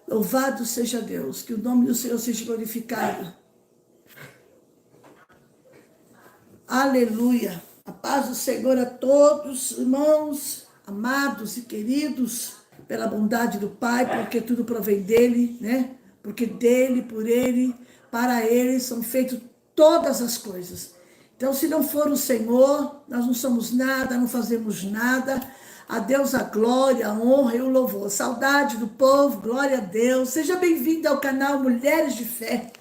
Louvado seja Deus, que o nome do Senhor seja glorificado. Aleluia. A paz do Senhor a todos, irmãos, amados e queridos, pela bondade do Pai, porque tudo provém dele, né? Porque dele, por ele, para ele são feitas todas as coisas. Então, se não for o Senhor, nós não somos nada, não fazemos nada. A Deus a glória, a honra e o louvor. Saudade do povo, glória a Deus. Seja bem-vindo ao canal Mulheres de Fé.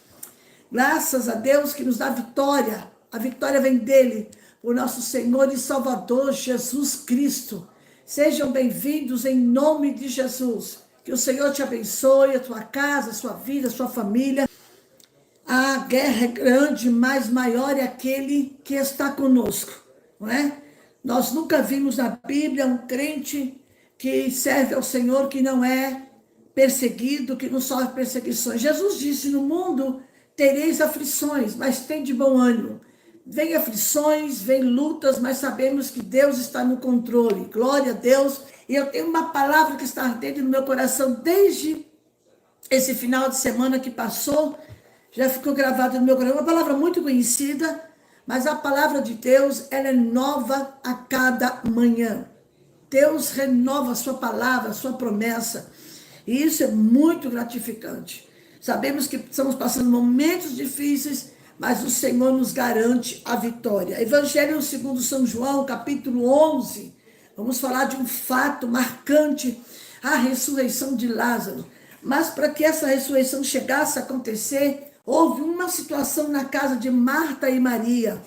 Graças a Deus que nos dá vitória. A vitória vem dele, o nosso Senhor e Salvador Jesus Cristo. Sejam bem-vindos em nome de Jesus. Que o Senhor te abençoe, a tua casa, a sua vida, a sua família. A guerra é grande, mas maior é aquele que está conosco, não é? Nós nunca vimos na Bíblia um crente que serve ao Senhor que não é perseguido, que não sofre perseguições. Jesus disse: no mundo tereis aflições, mas tem de bom ânimo. Vem aflições, vem lutas, mas sabemos que Deus está no controle. Glória a Deus. E eu tenho uma palavra que está ardendo no meu coração desde esse final de semana que passou. Já ficou gravada no meu coração. Uma palavra muito conhecida, mas a palavra de Deus, ela é nova a cada manhã. Deus renova a sua palavra, a sua promessa. E isso é muito gratificante. Sabemos que estamos passando momentos difíceis, mas o Senhor nos garante a vitória. Evangelho segundo São João, capítulo 11. Vamos falar de um fato marcante, a ressurreição de Lázaro. Mas para que essa ressurreição chegasse a acontecer, houve uma situação na casa de Marta e Maria.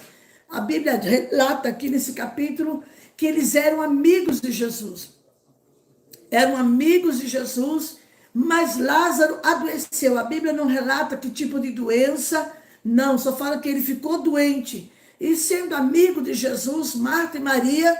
A Bíblia relata aqui nesse capítulo que eles eram amigos de Jesus. Eram amigos de Jesus, mas Lázaro adoeceu. A Bíblia não relata que tipo de doença, não, só fala que ele ficou doente. E sendo amigo de Jesus, Marta e Maria,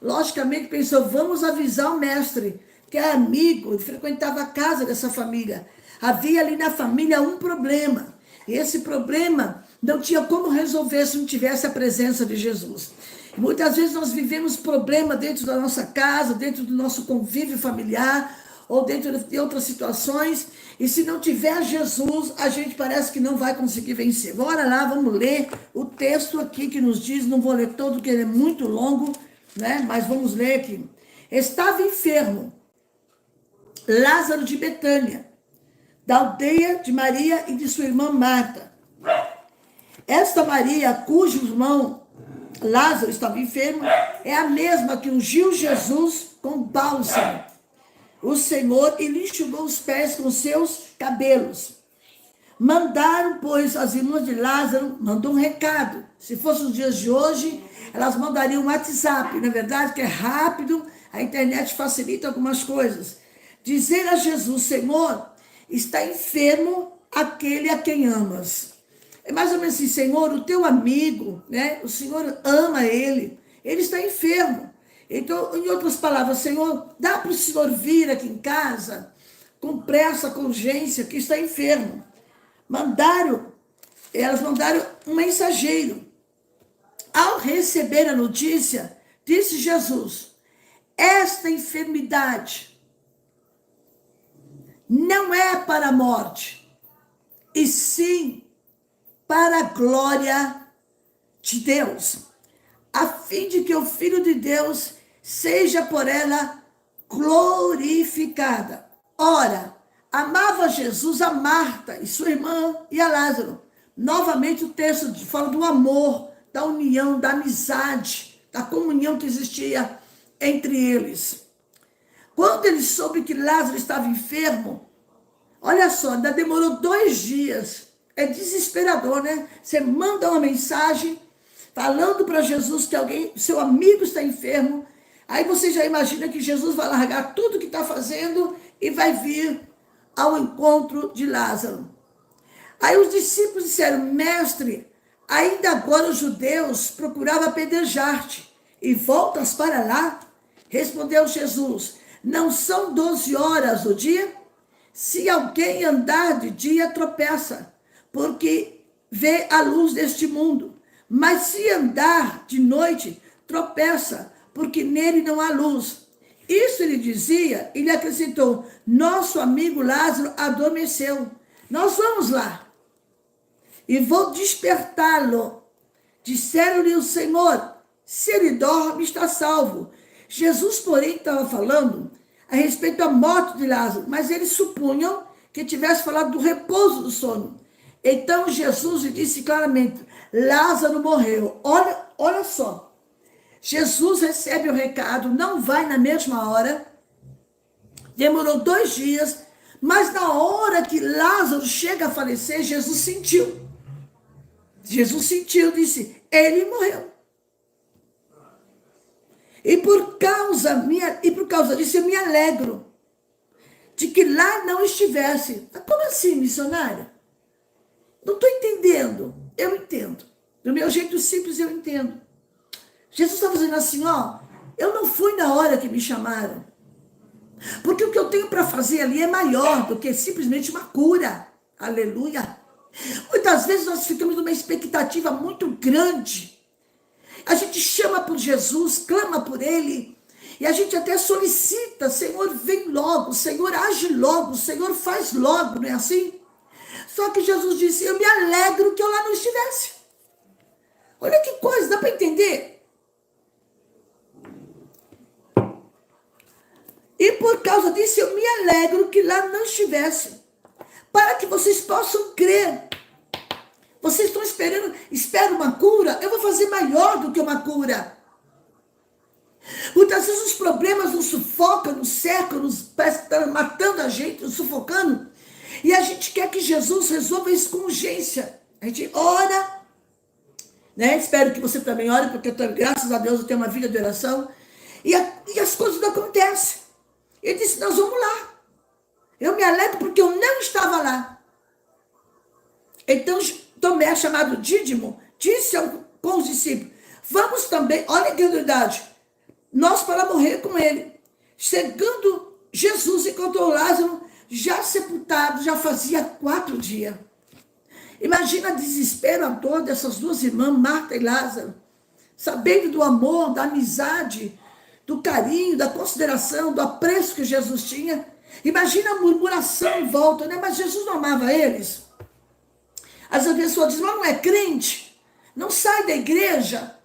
logicamente pensou: vamos avisar o mestre, que é amigo, ele frequentava a casa dessa família. Havia ali na família um problema. E esse problema não tinha como resolver se não tivesse a presença de Jesus. E muitas vezes nós vivemos problema dentro da nossa casa, dentro do nosso convívio familiar, ou dentro de outras situações, e se não tiver Jesus, a gente parece que não vai conseguir vencer. Bora lá, vamos ler o texto aqui que nos diz, não vou ler todo, porque ele é muito longo, né? Mas vamos ler aqui. Estava enfermo Lázaro de Betânia, da aldeia de Maria e de sua irmã Marta. Esta Maria, cujo irmão Lázaro estava enfermo, é a mesma que ungiu Jesus com bálsamo, o Senhor, e lhe enxugou os pés com seus cabelos. Mandaram, pois, as irmãs de Lázaro, mandou um recado. Se fosse os dias de hoje, elas mandariam um WhatsApp, na verdade, que é rápido, a internet facilita algumas coisas. Dizer a Jesus: Senhor, está enfermo aquele a quem amas. É mais ou menos assim: Senhor, o teu amigo, né? O Senhor ama ele está enfermo. Então, em outras palavras, Senhor, dá para o Senhor vir aqui em casa com pressa, com urgência, que está enfermo. Elas mandaram um mensageiro. Ao receber a notícia, disse Jesus: esta enfermidade não é para a morte, e sim para a glória de Deus, a fim de que o Filho de Deus seja por ela glorificada. Ora, amava Jesus a Marta e sua irmã e a Lázaro. Novamente o texto fala do amor, da união, da amizade, da comunhão que existia entre eles. Quando ele soube que Lázaro estava enfermo, olha só, ainda demorou 2 dias. É desesperador, né? Você manda uma mensagem falando para Jesus que seu amigo está enfermo. Aí você já imagina que Jesus vai largar tudo que está fazendo e vai vir ao encontro de Lázaro. Aí os discípulos disseram: mestre, ainda agora os judeus procuravam apedrejar-te, e voltas para lá? Respondeu Jesus: não são 12 horas do dia? Se alguém andar de dia, tropeça, porque vê a luz deste mundo. Mas se andar de noite, tropeça, porque nele não há luz. Isso ele dizia, ele acrescentou, nosso amigo Lázaro adormeceu. Nós vamos lá. E vou despertá-lo. Disseram-lhe o Senhor, se ele dorme, está salvo. Jesus, porém, estava falando a respeito da morte de Lázaro, mas eles supunham que tivesse falado do repouso do sono. Então Jesus lhe disse claramente, Lázaro morreu. Olha só. Jesus recebe o recado, não vai na mesma hora, demorou 2 dias, mas na hora que Lázaro chega a falecer, Jesus sentiu, disse, ele morreu. E por causa disso eu me alegro de que lá não estivesse. Mas como assim, missionária? Não estou entendendo. Eu entendo. Do meu jeito simples eu entendo. Jesus está dizendo assim, ó, eu não fui na hora que me chamaram. Porque o que eu tenho para fazer ali é maior do que simplesmente uma cura. Aleluia. Muitas vezes nós ficamos numa expectativa muito grande. A gente chama por Jesus, clama por Ele. E a gente até solicita, Senhor, vem logo, Senhor, age logo, Senhor, faz logo, não é assim? Só que Jesus disse, eu me alegro que eu lá não estivesse. Olha que coisa, dá para entender? E por causa disso eu me alegro que lá não estivesse, para que vocês possam crer. Vocês estão esperam uma cura? Eu vou fazer maior do que uma cura. Muitas vezes os problemas nos sufocam, nos cercam, parece que estão matando a gente, nos sufocando. E a gente quer que Jesus resolva isso com urgência. A gente ora, né? Espero que você também ore, porque graças a Deus eu tenho uma vida de oração. E as coisas não acontecem. Ele disse, nós vamos lá. Eu me alegro porque eu não estava lá. Então Tomé, chamado Dídimo, disse com os discípulos, vamos também, olha que verdade, nós para morrer com ele. Chegando Jesus encontrou Lázaro já sepultado, já fazia 4 dias. Imagina o desespero, a dor dessas 2 irmãs, Marta e Lázaro, sabendo do amor, da amizade, do carinho, da consideração, do apreço que Jesus tinha. Imagina a murmuração em volta, né? Mas Jesus não amava eles. As pessoas dizem, mas não é crente, não sai da igreja.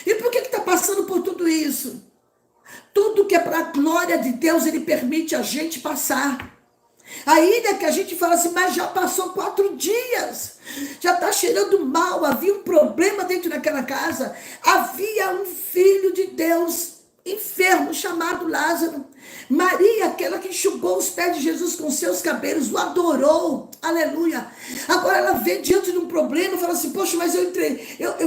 E por que está passando por tudo isso? Tudo que é para a glória de Deus, Ele permite a gente passar. Ainda que a gente fala assim, mas já passou 4 dias, já está cheirando mal, havia um problema dentro daquela casa, havia um filho de Deus enfermo chamado Lázaro. Maria, aquela que enxugou os pés de Jesus com seus cabelos, o adorou, aleluia. Agora ela vê diante de um problema e fala assim, poxa, mas eu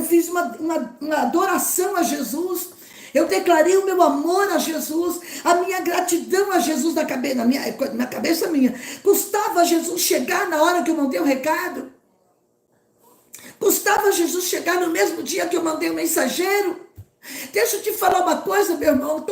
fiz uma adoração a Jesus, eu declarei o meu amor a Jesus, a minha gratidão a Jesus na cabeça minha. Custava Jesus chegar na hora que eu mandei o recado? Custava Jesus chegar no mesmo dia que eu mandei o mensageiro? Deixa eu te falar uma coisa, meu irmão.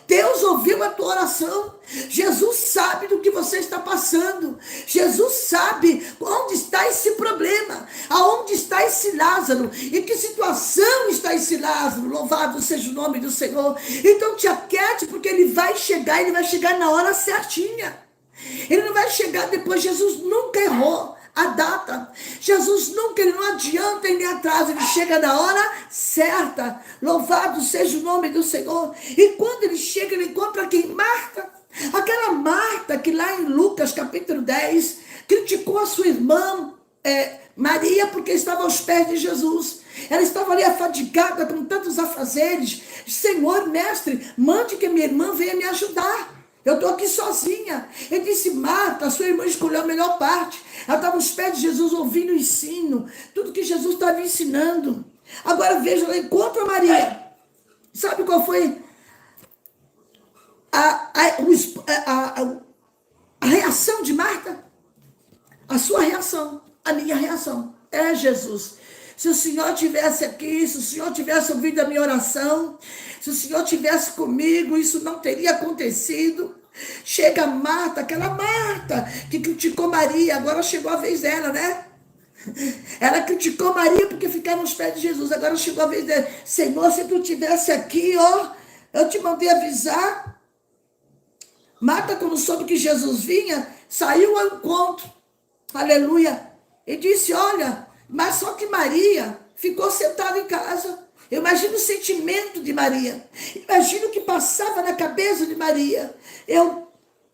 Deus ouviu a tua oração. Jesus sabe do que você está passando. Jesus sabe onde está esse problema, aonde está esse Lázaro, em que situação está esse Lázaro. Louvado seja o nome do Senhor. Então te aquiete, porque ele vai chegar na hora certinha. Ele não vai chegar depois. Jesus nunca errou a data. Jesus nunca, ele não adianta e nem atrasa, ele chega na hora certa. Louvado seja o nome do Senhor. E quando ele chega, ele encontra quem? Marta. Aquela Marta que lá em Lucas capítulo 10 criticou a sua irmã Maria porque estava aos pés de Jesus. Ela estava ali afadigada com tantos afazeres. Senhor, mestre, mande que minha irmã venha me ajudar. Eu estou aqui sozinha. Ele disse, Marta, sua irmã escolheu a melhor parte. Ela estava aos pés de Jesus ouvindo o ensino, tudo que Jesus estava ensinando. Agora veja, ela encontra Maria. Sabe qual foi a reação de Marta? A sua reação, a minha reação. É Jesus. Se o Senhor tivesse aqui, se o Senhor tivesse ouvido a minha oração, se o Senhor tivesse comigo, isso não teria acontecido. Chega Marta, aquela Marta que criticou Maria, agora chegou a vez dela, né? Ela criticou Maria porque ficava aos pés de Jesus, agora chegou a vez dela. Senhor, se tu tivesse aqui, ó, eu te mandei avisar. Marta, quando soube que Jesus vinha, saiu ao encontro. Aleluia. E disse, olha, mas só que Maria ficou sentada em casa. Eu imagino o sentimento de Maria. Imagino o que passava na cabeça de Maria. Eu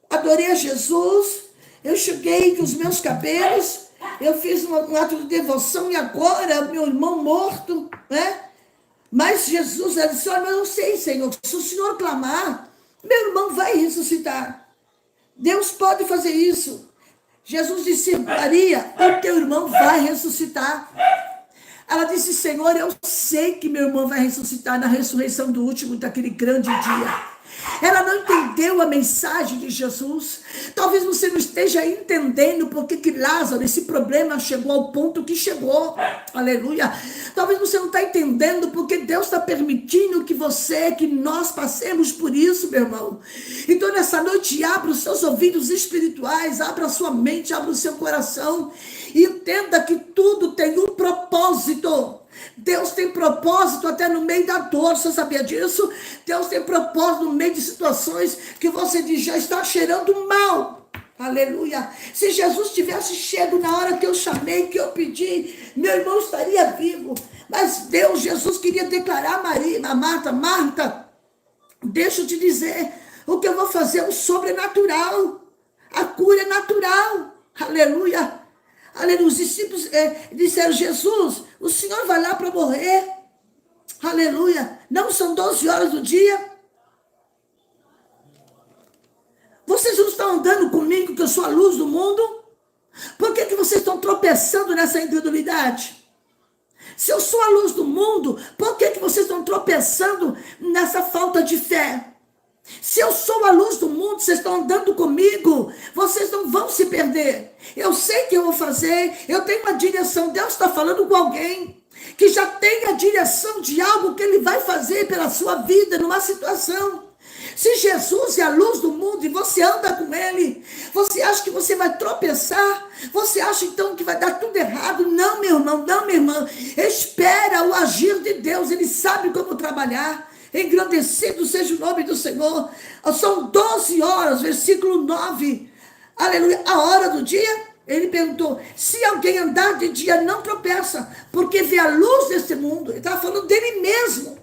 adorei a Jesus, eu enxuguei com os meus cabelos, eu fiz um ato de devoção e agora meu irmão morto, né? Mas Jesus, ela disse, olha, mas eu sei, Senhor, se o Senhor clamar, meu irmão vai ressuscitar. Deus pode fazer isso. Jesus disse, Maria, o teu irmão vai ressuscitar. Ela disse, Senhor, eu sei que meu irmão vai ressuscitar na ressurreição do último, daquele grande dia. Ela não entendeu a mensagem de Jesus. Talvez você não esteja entendendo porque que Lázaro, esse problema chegou ao ponto que chegou. Aleluia. Talvez você não está entendendo porque Deus está permitindo que nós passemos por isso, meu irmão. Então nessa noite, abra os seus ouvidos espirituais, abra a sua mente, abra o seu coração e entenda que tudo tem um propósito. Deus tem propósito até no meio da dor, você sabia disso? Deus tem propósito no meio de situações que você diz, já está cheirando mal. Aleluia. Se Jesus tivesse chego na hora que eu chamei, que eu pedi, meu irmão estaria vivo. Mas Deus, Jesus queria declarar a Marta, Marta, deixa eu te dizer, o que eu vou fazer é um sobrenatural. A cura é natural. Aleluia. Aleluia, os discípulos disseram, Jesus, o Senhor vai lá para morrer. Aleluia, não são 12 horas do dia? Vocês não estão andando comigo que eu sou a luz do mundo? Por que vocês estão tropeçando nessa incredulidade? Se eu sou a luz do mundo, por que vocês estão tropeçando nessa falta de fé? Se eu sou a luz do mundo, vocês estão andando comigo, vocês não vão se perder. Eu sei o que eu vou fazer, eu tenho uma direção. Deus está falando com alguém que já tem a direção de algo que Ele vai fazer pela sua vida, numa situação. Se Jesus é a luz do mundo e você anda com Ele, você acha que você vai tropeçar? Você acha então que vai dar tudo errado? Não, meu irmão, não, minha irmã. Espera o agir de Deus, Ele sabe como trabalhar. Engrandecido seja o nome do Senhor. São 12 horas, versículo 9. Aleluia. A hora do dia, ele perguntou, se alguém andar de dia não tropeça, porque vê a luz desse mundo. Ele estava falando dele mesmo.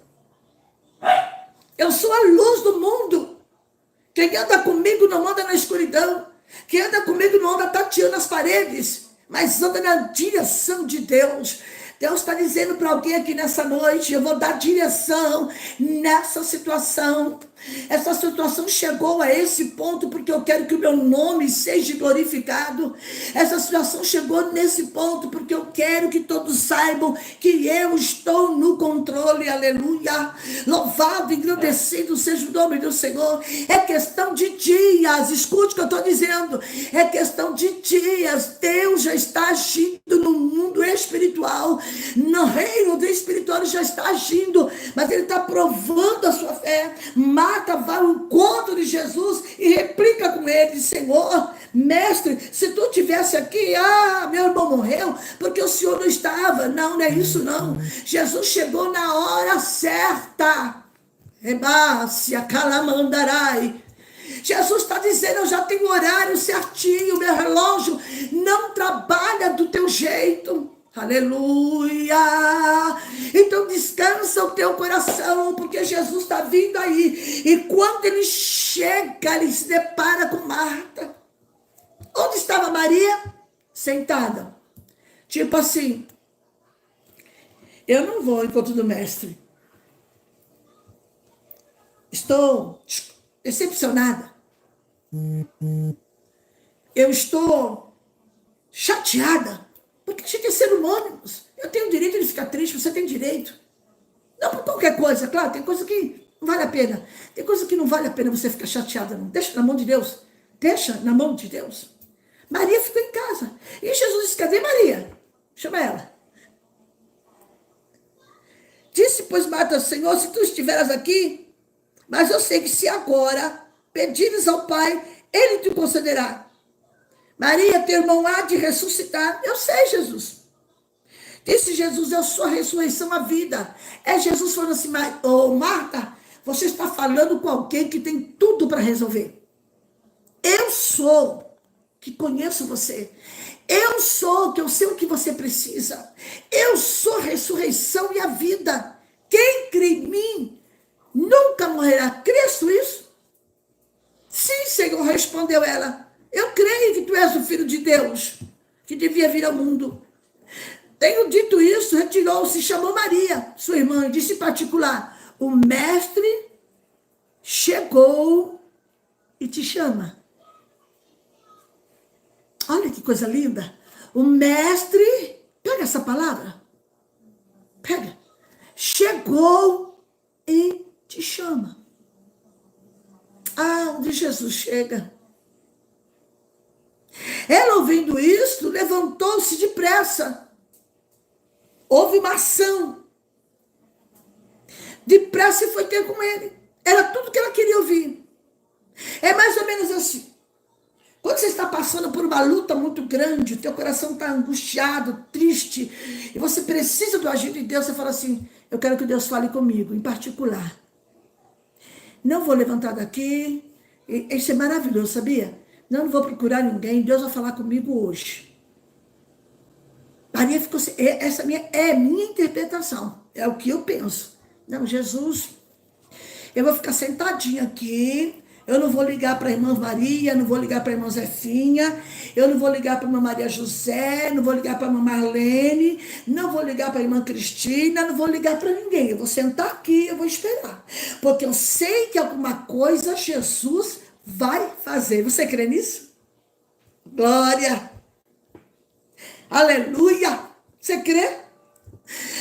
Eu sou a luz do mundo. Quem anda comigo não anda na escuridão. Quem anda comigo não anda tateando as paredes, mas anda na direção de Deus. Deus está dizendo para alguém aqui nessa noite, eu vou dar direção nessa situação. Essa situação chegou a esse ponto porque eu quero que o meu nome seja glorificado. Essa situação chegou nesse ponto porque eu quero que todos saibam que eu estou no controle. Aleluia. Louvado e engrandecido seja o nome do Senhor. É questão de dias. Escute o que eu estou dizendo. É questão de dias. Deus já está agindo no mundo espiritual. No reino do espiritual ele já está agindo. Mas ele está provando a sua fé. Marta vai ao encontro de Jesus e replica com ele, Senhor, mestre, se tu estivesse aqui, meu irmão morreu, porque o Senhor não estava. Não, não é isso não. Jesus chegou na hora certa. Rebácia, calamandarai. Jesus está dizendo, eu já tenho horário certinho, meu relógio não trabalha do teu jeito. Aleluia! Então descansa o teu coração, porque Jesus está vindo aí. E quando ele chega, ele se depara com Marta. Onde estava Maria? Sentada. Tipo assim, eu não vou ao encontro do mestre. Estou decepcionada. Eu estou chateada. Porque a gente é ser humano. Eu tenho o direito de ficar triste, você tem direito. Não por qualquer coisa, claro, tem coisa que não vale a pena. Tem coisa que não vale a pena você ficar chateada, não. Deixa na mão de Deus. Deixa na mão de Deus. Maria ficou em casa. E Jesus disse, cadê Maria? Chama ela. Disse, pois, Marta, Senhor, se tu estiveras aqui, mas eu sei que se agora pedires ao Pai, Ele te concederá. Maria, teu irmão há de ressuscitar. Eu sei, Jesus. Disse Jesus, eu sou a ressurreição, a vida. É Jesus falando assim, Marta, você está falando com alguém que tem tudo para resolver. Eu sou que conheço você. Eu sou que eu sei o que você precisa. Eu sou a ressurreição e a vida. Quem crê em mim nunca morrerá. Crês isso? Sim, Senhor, respondeu ela. Eu creio que tu és o Filho de Deus, que devia vir ao mundo. Tendo dito isso, retirou-se e chamou Maria, sua irmã, e disse em particular: o mestre chegou e te chama. Olha que coisa linda. O mestre, pega essa palavra, pega. Chegou e te chama. Ah, onde Jesus chega. Ela, ouvindo isto, levantou-se depressa. Houve uma ação. Depressa e foi ter com ele. Era tudo que ela queria ouvir. É mais ou menos assim. Quando você está passando por uma luta muito grande, o teu coração está angustiado, triste, e você precisa do agir de Deus, você fala assim: eu quero que Deus fale comigo, em particular. Não vou levantar daqui. Isso é maravilhoso, sabia? Não vou procurar ninguém, Deus vai falar comigo hoje. Maria ficou assim, essa é a minha interpretação, é o que eu penso. Não, Jesus, eu vou ficar sentadinha aqui, eu não vou ligar para a irmã Maria, não vou ligar para a irmã Zefinha, eu não vou ligar para a irmã Maria José, não vou ligar para a irmã Marlene, não vou ligar para a irmã Cristina, não vou ligar para ninguém. Eu vou sentar aqui, eu vou esperar. Porque eu sei que alguma coisa Jesus vai fazer. Você crê nisso? Glória! Aleluia! Você crê?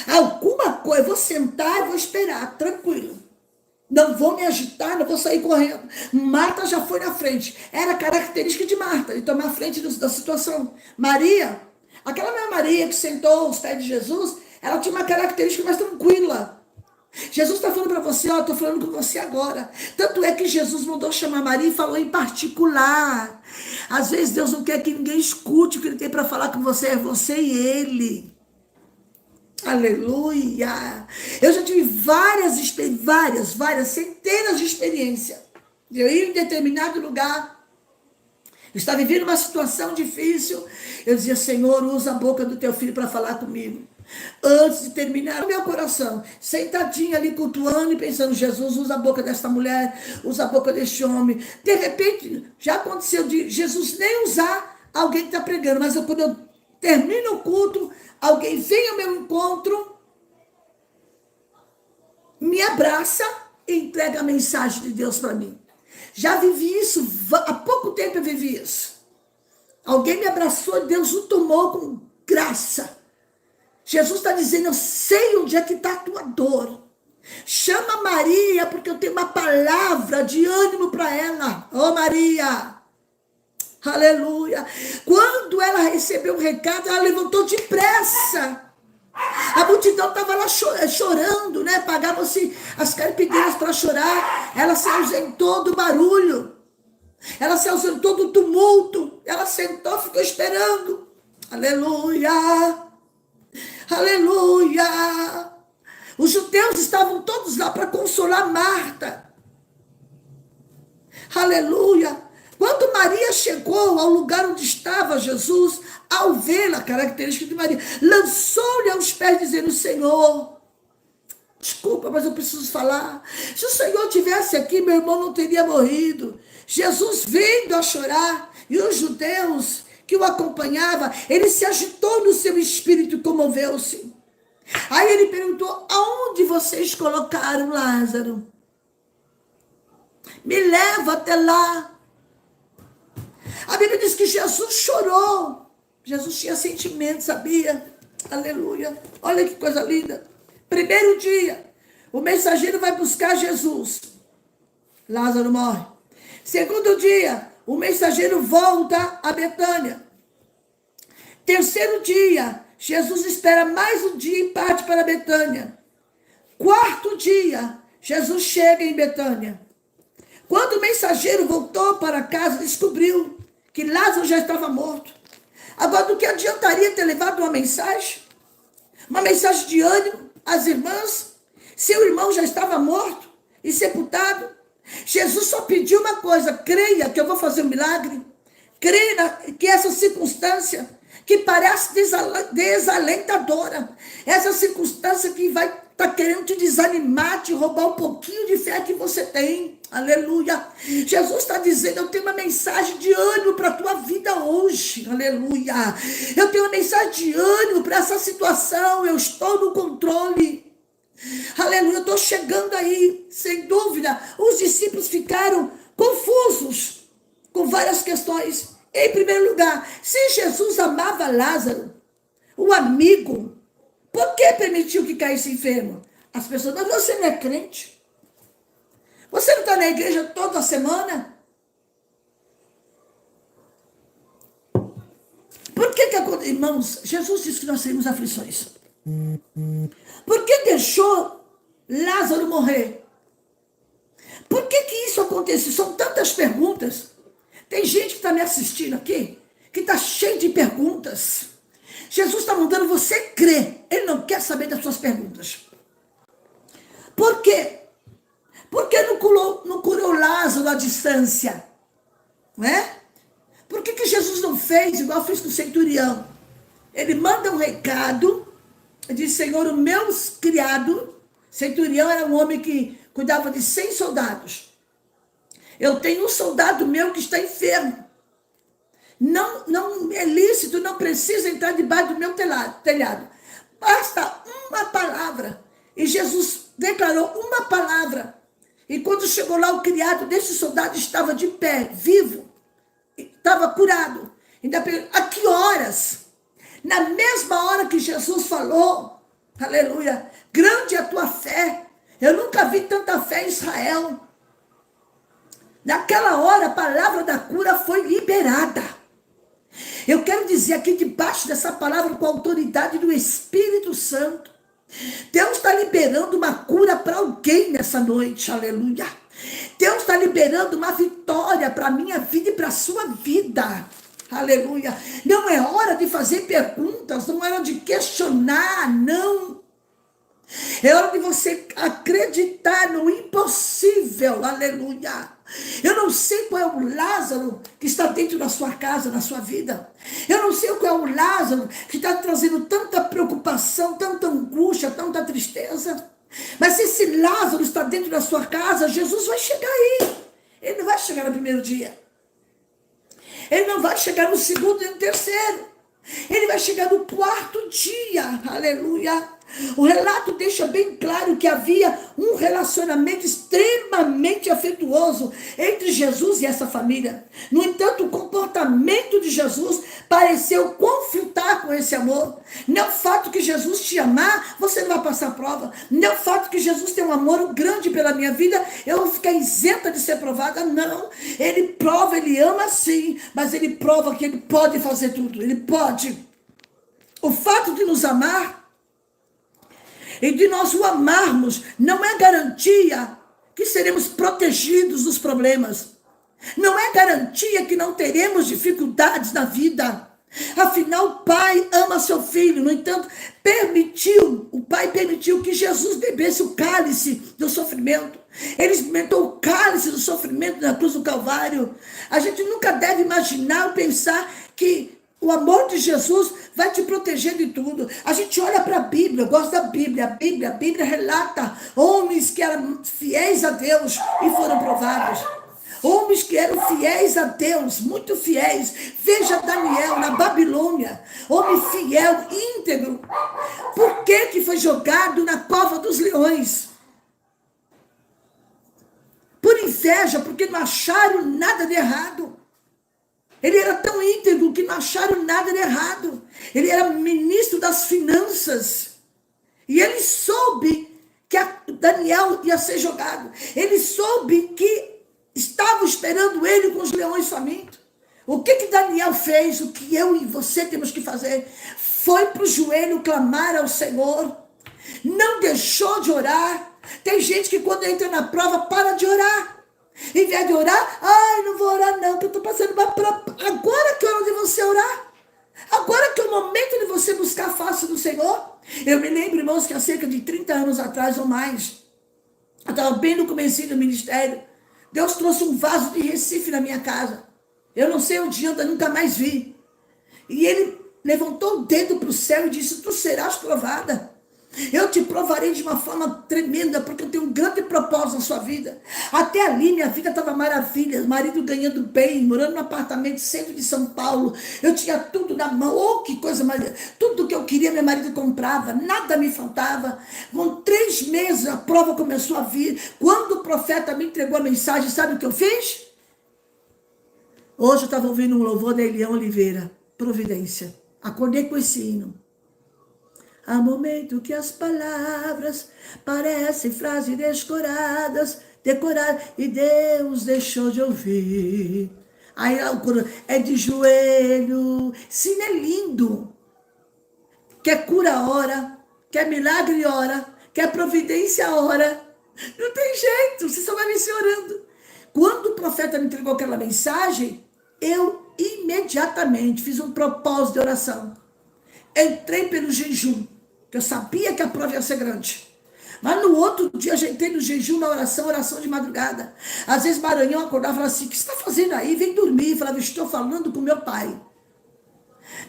Alguma coisa, eu vou sentar e vou esperar, tranquilo. Não vou me agitar, não vou sair correndo. Marta já foi na frente. Era característica de Marta, de tomar a frente da situação. Maria, aquela mesma Maria que sentou aos pés de Jesus, ela tinha uma característica mais tranquila. Jesus está falando para você, ó, estou falando com você agora. Tanto é que Jesus mandou chamar Maria e falou em particular. Às vezes Deus não quer que ninguém escute o que ele tem para falar com você, é você e ele. Aleluia! Eu já tive várias, centenas de experiências. Eu ia em determinado lugar, eu estava vivendo uma situação difícil, eu dizia: Senhor, usa a boca do teu filho para falar comigo. Antes de terminar o meu coração, sentadinha ali cultuando e pensando: Jesus, usa a boca desta mulher, usa a boca deste homem. De repente, já aconteceu de Jesus nem usar alguém que está pregando, mas quando eu termino o culto, alguém vem ao meu encontro, me abraça e entrega a mensagem de Deus para mim. Já vivi isso, há pouco tempo eu vivi isso. Alguém me abraçou e Deus o tomou com graça. Jesus está dizendo: eu sei onde é que está a tua dor. Chama Maria, porque eu tenho uma palavra de ânimo para ela. Ô Maria! Aleluia! Quando ela recebeu o recado, ela levantou depressa. A multidão estava lá chorando, né? Pagavam-se as carpideiras para chorar. Ela se ausentou do barulho. Ela se ausentou do tumulto. Ela sentou, ficou esperando. Aleluia! Aleluia! Os judeus estavam todos lá para consolar Marta. Aleluia! Quando Maria chegou ao lugar onde estava Jesus, ao vê-la, característica de Maria, lançou-lhe aos pés, dizendo: Senhor, desculpa, mas eu preciso falar. Se o Senhor tivesse aqui, meu irmão não teria morrido. Jesus vendo a chorar, e os judeus que o acompanhavam, ele se agitou no seu espírito e comoveu-se. Aí ele perguntou: aonde vocês colocaram Lázaro? Me leva até lá. A Bíblia diz que Jesus chorou. Jesus tinha sentimento, sabia? Aleluia. Olha que coisa linda. Primeiro dia, o mensageiro vai buscar Jesus. Lázaro morre. Segundo dia, o mensageiro volta a Betânia. Terceiro dia, Jesus espera mais um dia e parte para Betânia. Quarto dia, Jesus chega em Betânia. Quando o mensageiro voltou para casa, descobriu que Lázaro já estava morto. Agora, do que adiantaria ter levado uma mensagem? Uma mensagem de ânimo às irmãs, se o irmão já estava morto e sepultado? Jesus só pediu uma coisa: creia que eu vou fazer um milagre. Creia que essa circunstância que parece desalentadora, essa circunstância que vai estar querendo te desanimar, te roubar um pouquinho de fé que você tem. Aleluia. Jesus está dizendo: eu tenho uma mensagem de ânimo para a tua vida hoje. Aleluia. Eu tenho uma mensagem de ânimo para essa situação. Eu estou no controle. Aleluia. Eu estou chegando aí. Sem dúvida, os discípulos ficaram confusos com várias questões. Em primeiro lugar, se Jesus amava Lázaro, o amigo, por que permitiu que caísse enfermo? As pessoas: mas você não é crente? Você não está na igreja toda semana? Por que, irmãos, Jesus disse que nós teríamos aflições? Por que deixou Lázaro morrer? Por que isso aconteceu? São tantas perguntas. Tem gente que está me assistindo aqui, que está cheio de perguntas. Jesus está mandando você crer. Ele não quer saber das suas perguntas. Por quê? Por que não curou Lázaro à distância? Não é? Por que Jesus não fez igual fez com o centurião? Ele manda um recado, diz: Senhor, o meu criado, centurião era um homem que cuidava de 100 soldados. Eu tenho um soldado meu que está enfermo. Não é lícito, não precisa entrar debaixo do meu telhado. Basta uma palavra. E Jesus declarou uma palavra. E quando chegou lá, o criado desse soldado estava de pé, vivo. Estava curado. Ainda perguntou: a que horas? Na mesma hora que Jesus falou, aleluia, grande é a tua fé. Eu nunca vi tanta fé em Israel. Naquela hora, a palavra da cura foi liberada. Eu quero dizer aqui, debaixo dessa palavra, com a autoridade do Espírito Santo, Deus está liberando uma cura para alguém nessa noite, aleluia. Deus está liberando uma vitória para a minha vida e para a sua vida, aleluia. Não é hora de fazer perguntas, não é hora de questionar, não. É hora de você acreditar no impossível, aleluia. Eu não sei qual é o Lázaro que está dentro da sua casa, na sua vida. Eu não sei qual é o Lázaro que está trazendo tanta preocupação, tanta angústia, tanta tristeza. Mas se esse Lázaro está dentro da sua casa, Jesus vai chegar aí. Ele não vai chegar no primeiro dia. Ele não vai chegar no segundo e no terceiro. Ele vai chegar no quarto dia, aleluia. O relato deixa bem claro que havia um relacionamento extremamente afetuoso entre Jesus e essa família. No entanto, o comportamento de Jesus pareceu conflitar com esse amor. Não é o fato que Jesus te amar, você não vai passar prova. Não é o fato que Jesus tem um amor grande pela minha vida, eu vou ficar isenta de ser provada. Não, ele prova, ele ama sim, mas ele prova que ele pode fazer tudo, ele pode. O fato de nos amar e de nós o amarmos não é garantia que seremos protegidos dos problemas. Não é garantia que não teremos dificuldades na vida. Afinal, o Pai ama seu filho. No entanto, o Pai permitiu que Jesus bebesse o cálice do sofrimento. Ele experimentou o cálice do sofrimento na cruz do Calvário. A gente nunca deve imaginar ou pensar que o amor de Jesus vai te proteger de tudo. A gente olha para a Bíblia, eu gosto da Bíblia. A Bíblia relata homens que eram fiéis a Deus e foram provados. Homens que eram fiéis a Deus, muito fiéis. Veja Daniel na Babilônia, homem fiel, íntegro. Por que foi jogado na cova dos leões? Por inveja, porque não acharam nada de errado. Ele era tão íntegro que não acharam nada de errado. Ele era ministro das finanças. E ele soube que Daniel ia ser jogado. Ele soube que estavam esperando ele com os leões famintos. O que Daniel fez? O que eu e você temos que fazer? Foi para o joelho clamar ao Senhor. Não deixou de orar. Tem gente que quando entra na prova para de orar. Em vez de orar, não vou orar não, porque eu estou passando uma prova. Agora que é hora de você orar. Agora que é o momento de você buscar a face do Senhor. Eu me lembro, irmãos, que há cerca de 30 anos atrás ou mais, eu estava bem no comecinho do ministério. Deus trouxe um vaso de Recife na minha casa. Eu não sei onde anda, nunca mais vi. E ele levantou o dedo para o céu e disse: tu serás provada. Eu te provarei de uma forma tremenda, porque eu tenho um grande propósito na sua vida. Até ali minha vida estava maravilha, marido ganhando bem, morando num apartamento centro de São Paulo. Eu tinha tudo na mão, oh, que coisa mais. Tudo que eu queria meu marido comprava, nada me faltava. Com 3 meses a prova começou a vir. Quando o profeta me entregou a mensagem, sabe o que eu fiz? Hoje eu estava ouvindo um louvor da Eliane Oliveira, Providência. Acordei com esse hino. Há momento que as palavras parecem frases decoradas, e Deus deixou de ouvir. Aí é de joelho. Sim, é lindo. Quer cura, ora. Quer milagre, ora. Quer providência, ora. Não tem jeito, você só vai me orando. Quando o profeta me entregou aquela mensagem, eu imediatamente fiz um propósito de oração. Entrei pelo jejum, que eu sabia que a prova ia ser grande. Mas no outro dia, eu entrei no jejum, na oração de madrugada. Às vezes Maranhão acordava e falava assim: o que você está fazendo aí? Vem dormir. Eu falava: estou falando com meu pai.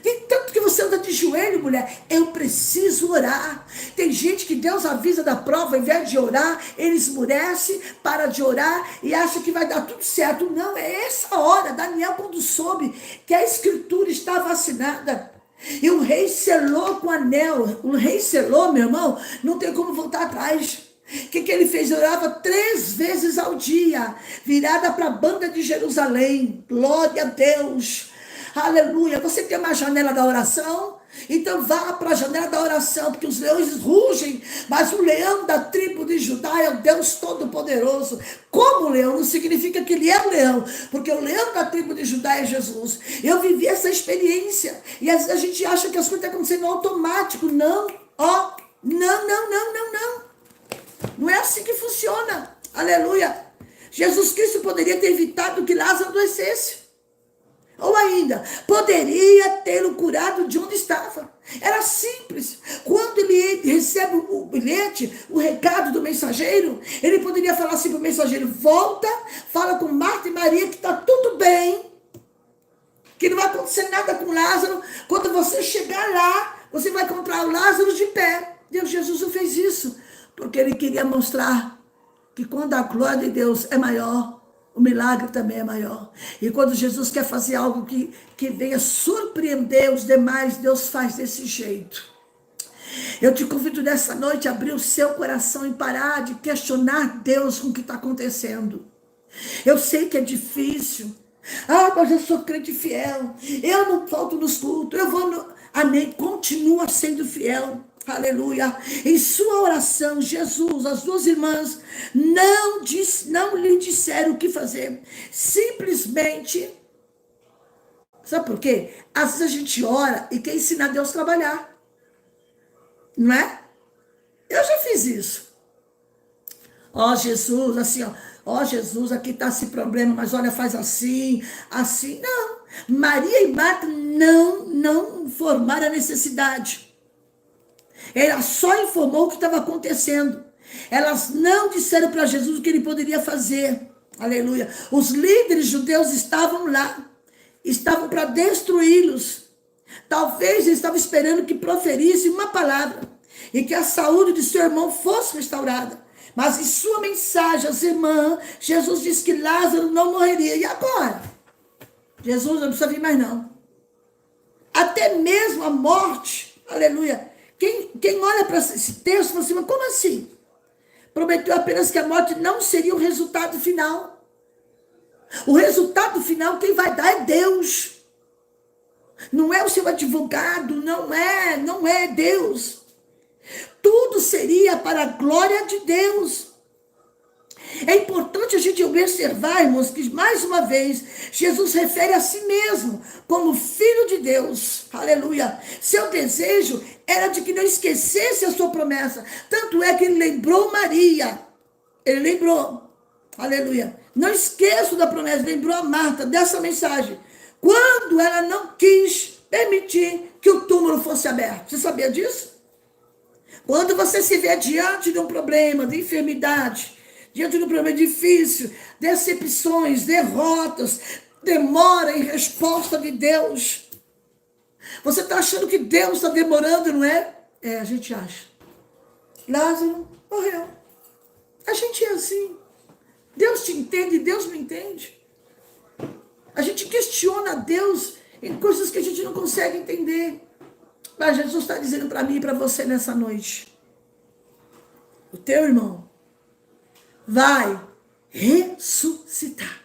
Tem tanto que você anda de joelho, mulher. Eu preciso orar. Tem gente que Deus avisa da prova, ao invés de orar, ele esmurece, para de orar e acha que vai dar tudo certo. Não, é essa hora. Daniel, quando soube que a escritura estava assinada, e o rei selou com anel. O rei selou, meu irmão, não tem como voltar atrás. O que ele fez? Orava 3 vezes ao dia, virada para a banda de Jerusalém. Glória a Deus. Aleluia. Você tem uma janela da oração? Então vá para a janela da oração, porque os leões rugem, mas o leão da tribo de Judá é o Deus Todo-Poderoso. Como leão, não significa que ele é o leão, porque o leão da tribo de Judá é Jesus. Eu vivi essa experiência, e às vezes a gente acha que as coisas estão acontecendo no automático. Não, não. Não é assim que funciona. Aleluia. Jesus Cristo poderia ter evitado que Lázaro adoecesse. Ou ainda, poderia tê-lo curado de onde estava. Era simples. Quando ele recebe o bilhete, o recado do mensageiro, ele poderia falar assim para o mensageiro: volta, fala com Marta e Maria que está tudo bem, que não vai acontecer nada com Lázaro. Quando você chegar lá, você vai encontrar o Lázaro de pé. Jesus não fez isso, porque ele queria mostrar que quando a glória de Deus é maior, o milagre também é maior. E quando Jesus quer fazer algo que venha surpreender os demais, Deus faz desse jeito. Eu te convido nessa noite a abrir o seu coração e parar de questionar Deus com o que está acontecendo. Eu sei que é difícil. Mas eu sou crente fiel. Eu não falto nos cultos. Eu vou no... Amém. Continua sendo fiel. Aleluia. Em sua oração, Jesus, as 2 irmãs não lhe disseram o que fazer. Simplesmente, sabe por quê? Às vezes a gente ora e quer ensinar Deus a trabalhar. Não é? Eu já fiz isso. Jesus, assim, Jesus, aqui está esse problema, mas olha, faz assim. Não. Maria e Marta não formaram a necessidade. Ela só informou o que estava acontecendo. Elas não disseram para Jesus o que ele poderia fazer. Aleluia. Os líderes judeus estavam lá. Estavam para destruí-los. Talvez eles estavam esperando que proferisse uma palavra. E que a saúde de seu irmão fosse restaurada. Mas em sua mensagem às irmãs, Jesus disse que Lázaro não morreria. E agora? Jesus não precisa vir mais não. Até mesmo a morte. Aleluia. Quem olha para esse texto fala assim: mas como assim? Prometeu apenas que a morte não seria o resultado final. O resultado final quem vai dar é Deus. Não é o seu advogado, não é Deus. Tudo seria para a glória de Deus. É importante a gente observar, irmãos, que mais uma vez Jesus refere a si mesmo como Filho de Deus. Aleluia. Seu desejo era de que não esquecesse a sua promessa. Tanto é que ele lembrou Maria. Ele lembrou. Aleluia. Não esqueço da promessa. Lembrou a Marta dessa mensagem. Quando ela não quis permitir que o túmulo fosse aberto. Você sabia disso? Quando você se vê diante de um problema, de enfermidade, diante do problema difícil, decepções, derrotas, demora em resposta de Deus. Você está achando que Deus está demorando, não é? É, a gente acha. Lázaro morreu. A gente é assim. Deus te entende, Deus me entende. A gente questiona Deus em coisas que a gente não consegue entender. Mas Jesus está dizendo para mim e para você nessa noite. O teu irmão vai ressuscitar.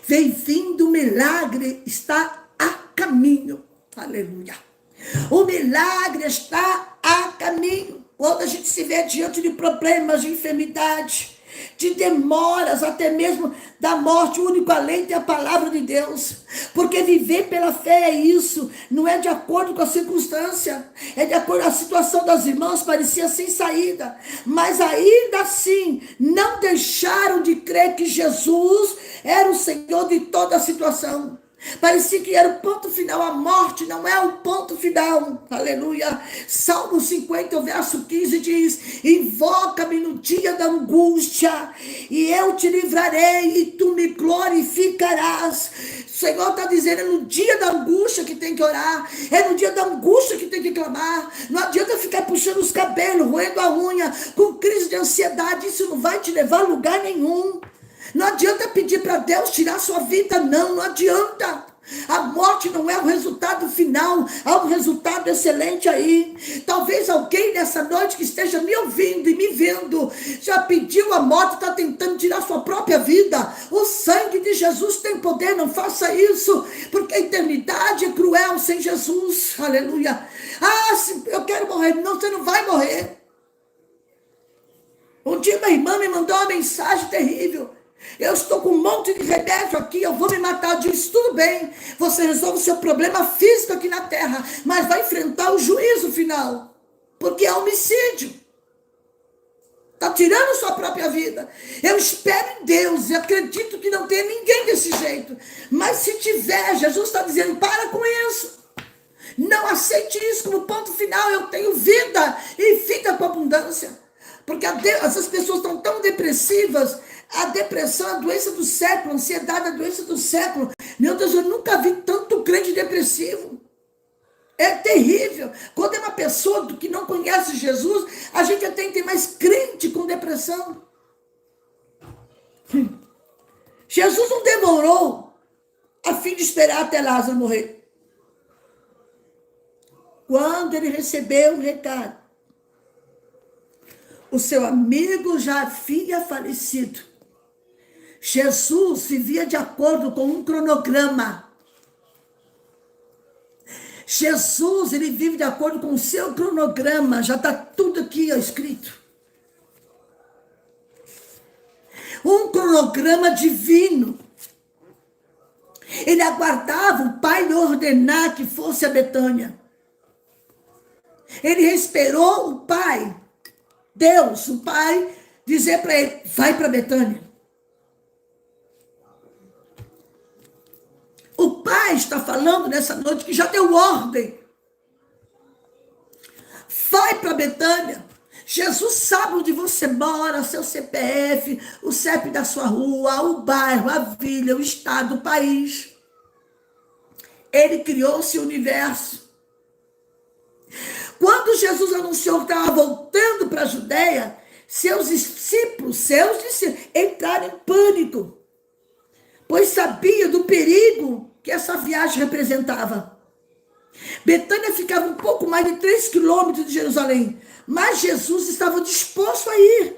Vem vindo o milagre, está a caminho. Aleluia. O milagre está a caminho. Quando a gente se vê diante de problemas, de enfermidade, de demoras, até mesmo da morte, o único alento é a palavra de Deus. Porque viver pela fé é isso, não é de acordo com a circunstância, é de acordo com a situação das irmãs, parecia sem saída, mas ainda assim, não deixaram de crer que Jesus era o Senhor de toda a situação. Parecia que era o ponto final, a morte não é o ponto final, aleluia. Salmo 50, o verso 15 diz: invoca-me no dia da angústia, e eu te livrarei, e tu me glorificarás. O Senhor está dizendo, é no dia da angústia que tem que orar, é no dia da angústia que tem que clamar. Não adianta ficar puxando os cabelos, roendo a unha, com crise de ansiedade, isso não vai te levar a lugar nenhum. Não adianta pedir para Deus tirar sua vida, não adianta. A morte não é o resultado final, há um resultado excelente aí. Talvez alguém nessa noite que esteja me ouvindo e me vendo, já pediu a morte, está tentando tirar sua própria vida. O sangue de Jesus tem poder, não faça isso, porque a eternidade é cruel sem Jesus, aleluia. Eu quero morrer, não, você não vai morrer. Um dia minha irmã me mandou uma mensagem terrível. Eu estou com um monte de remédio aqui, eu vou me matar. Eu disse, tudo bem, você resolve o seu problema físico aqui na terra, mas vai enfrentar o juízo final, porque é homicídio. Está tirando sua própria vida. Eu espero em Deus e acredito que não tenha ninguém desse jeito. Mas se tiver, Jesus está dizendo, para com isso. Não aceite isso como ponto final. Eu tenho vida e vida com abundância. Porque essas pessoas estão tão depressivas. A depressão é a doença do século, a ansiedade é a doença do século. Meu Deus, eu nunca vi tanto crente depressivo. É terrível. Quando é uma pessoa que não conhece Jesus, a gente até tem mais crente com depressão. Jesus não demorou a fim de esperar até Lázaro morrer. Quando ele recebeu o recado, o seu amigo já havia falecido. Jesus vivia de acordo com um cronograma. Jesus, ele vive de acordo com o seu cronograma. Já está tudo aqui escrito. Um cronograma divino. Ele aguardava o Pai lhe ordenar que fosse a Betânia. Ele esperou o Pai, Deus, o Pai, dizer para ele, vai para Betânia. O Pai está falando nessa noite que já deu ordem. Vai para Betânia. Jesus sabe onde você mora, seu CPF, o CEP da sua rua, o bairro, a vila, o estado, o país. Ele criou esse universo. Quando Jesus anunciou que estava voltando para a Judeia, seus discípulos entraram em pânico, pois sabia do perigo que essa viagem representava. Betânia ficava um pouco mais de 3 quilômetros de Jerusalém, mas Jesus estava disposto a ir.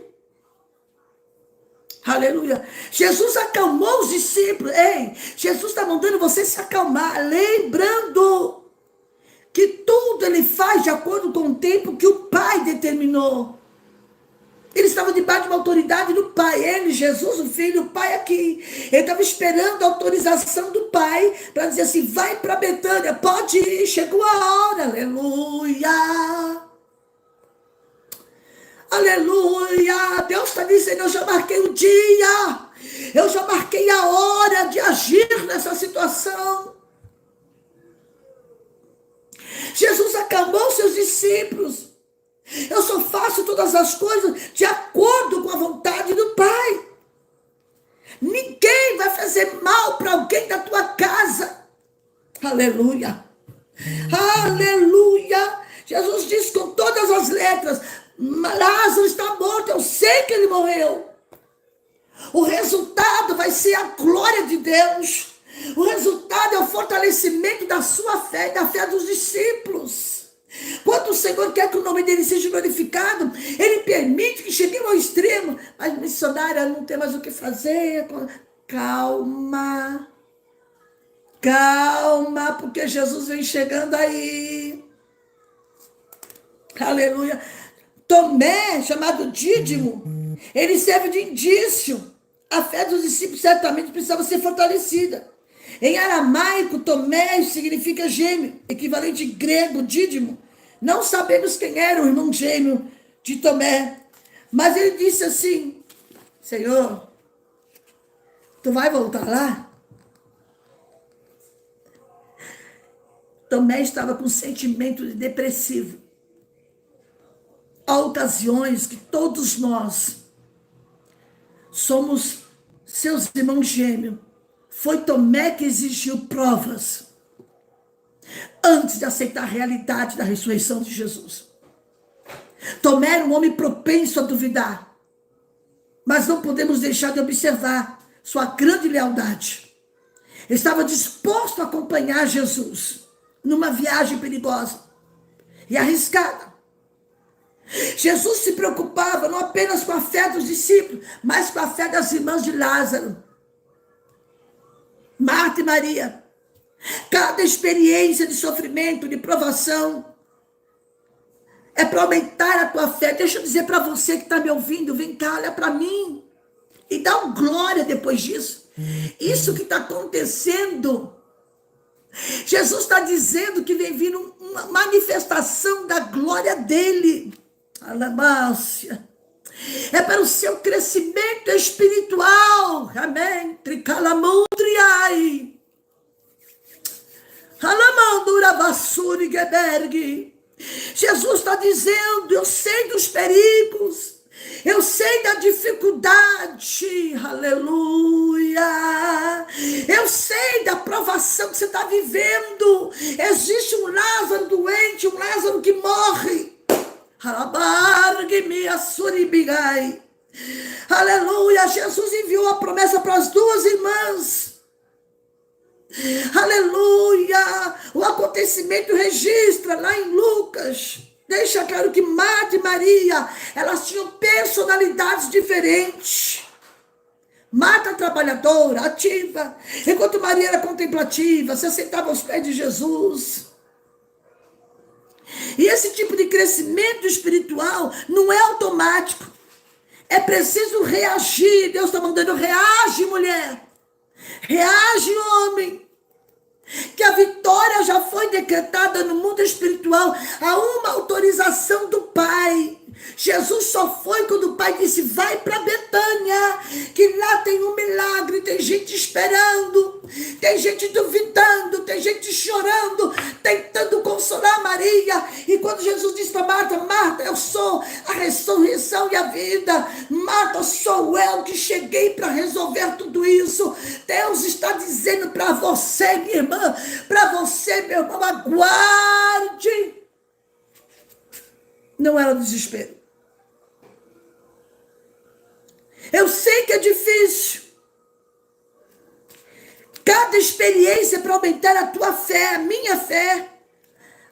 Aleluia. Jesus acalmou os discípulos. Ei, Jesus está mandando você se acalmar, lembrando que tudo ele faz de acordo com o tempo que o Pai determinou. Ele estava debaixo de uma autoridade do Pai. Ele, Jesus, o Filho, o Pai aqui. Ele estava esperando a autorização do Pai para dizer assim, vai para Betânia, pode ir, chegou a hora. Aleluia. Aleluia. Deus está dizendo, eu já marquei o dia. Eu já marquei a hora de agir nessa situação. Jesus acalmou seus discípulos. Eu só falo faço todas as coisas de acordo com a vontade do Pai. Ninguém vai fazer mal para alguém da tua casa. Aleluia. Aleluia. Jesus disse com todas as letras: Lázaro está morto, eu sei que ele morreu. O resultado vai ser a glória de Deus. O resultado é o fortalecimento da sua fé e da fé dos discípulos. Quando o Senhor quer que o nome dele seja glorificado, ele permite que cheguemos ao extremo. Mas missionária, não tem mais o que fazer. Calma. Calma, porque Jesus vem chegando aí. Aleluia. Tomé, chamado Dídimo, ele serve de indício. A fé dos discípulos certamente precisava ser fortalecida. Em aramaico, Tomé significa gêmeo, equivalente grego, Dídimo. Não sabemos quem era o irmão gêmeo de Tomé, mas ele disse assim: Senhor, tu vai voltar lá? Tomé estava com um sentimento de depressivo. Há ocasiões que todos nós somos seus irmãos gêmeos. Foi Tomé que exigiu provas antes de aceitar a realidade da ressurreição de Jesus. Tomé era um homem propenso a duvidar, mas não podemos deixar de observar sua grande lealdade. Ele estava disposto a acompanhar Jesus numa viagem perigosa e arriscada. Jesus se preocupava não apenas com a fé dos discípulos, mas com a fé das irmãs de Lázaro, Marta e Maria. Cada experiência de sofrimento, de provação, é para aumentar a tua fé. Deixa eu dizer para você que está me ouvindo, vem cá, olha para mim e dá um glória depois disso. Isso que está acontecendo, Jesus está dizendo que vem vir uma manifestação da glória dele. Alamácia. É para o seu crescimento espiritual. Amém. Tricalamundriai. Alamandura Vassuri Geberg. Jesus está dizendo: eu sei dos perigos, eu sei da dificuldade, aleluia, eu sei da provação que você está vivendo. Existe um Lázaro doente, um Lázaro que morre. Aleluia. Jesus enviou a promessa para as duas irmãs. Aleluia. O acontecimento registra lá em Lucas. Deixa claro que Marta e Maria, elas tinham personalidades diferentes. Marta trabalhadora, ativa, enquanto Maria era contemplativa, se sentava aos pés de Jesus. E esse tipo de crescimento espiritual não é automático. É preciso reagir. Deus está mandando: reage, mulher. Reage, homem. Que a vitória já foi decretada no mundo espiritual. Há uma autorização do Pai. Jesus só foi quando o Pai disse: vai para Betânia, que lá tem um milagre. Tem gente esperando, tem gente duvidando, tem gente chorando, tentando consolar Maria. E quando Jesus disse para Marta: Marta, eu sou a ressurreição e a vida. Marta, sou eu que cheguei para resolver tudo isso. Deus está dizendo para você, minha irmã, para você, meu irmão, aguarde. Não era desespero. Eu sei que é difícil. Cada experiência é para aumentar a tua fé, a minha fé.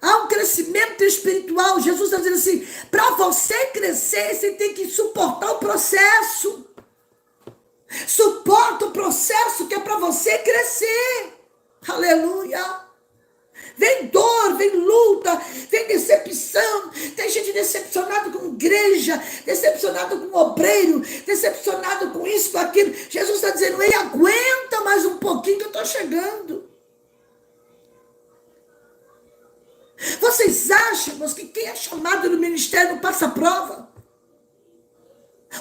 Há um crescimento espiritual. Jesus está dizendo assim: para você crescer, você tem que suportar o processo. Suporta o processo que é para você crescer. Aleluia. Vem dor, vem luta, vem decepção. Tem gente decepcionada com igreja, decepcionada com obreiro, decepcionado com isso, com aquilo. Jesus está dizendo: ei, aguenta mais um pouquinho que eu estou chegando. Vocês acham, irmãos, que quem é chamado no ministério não passa prova?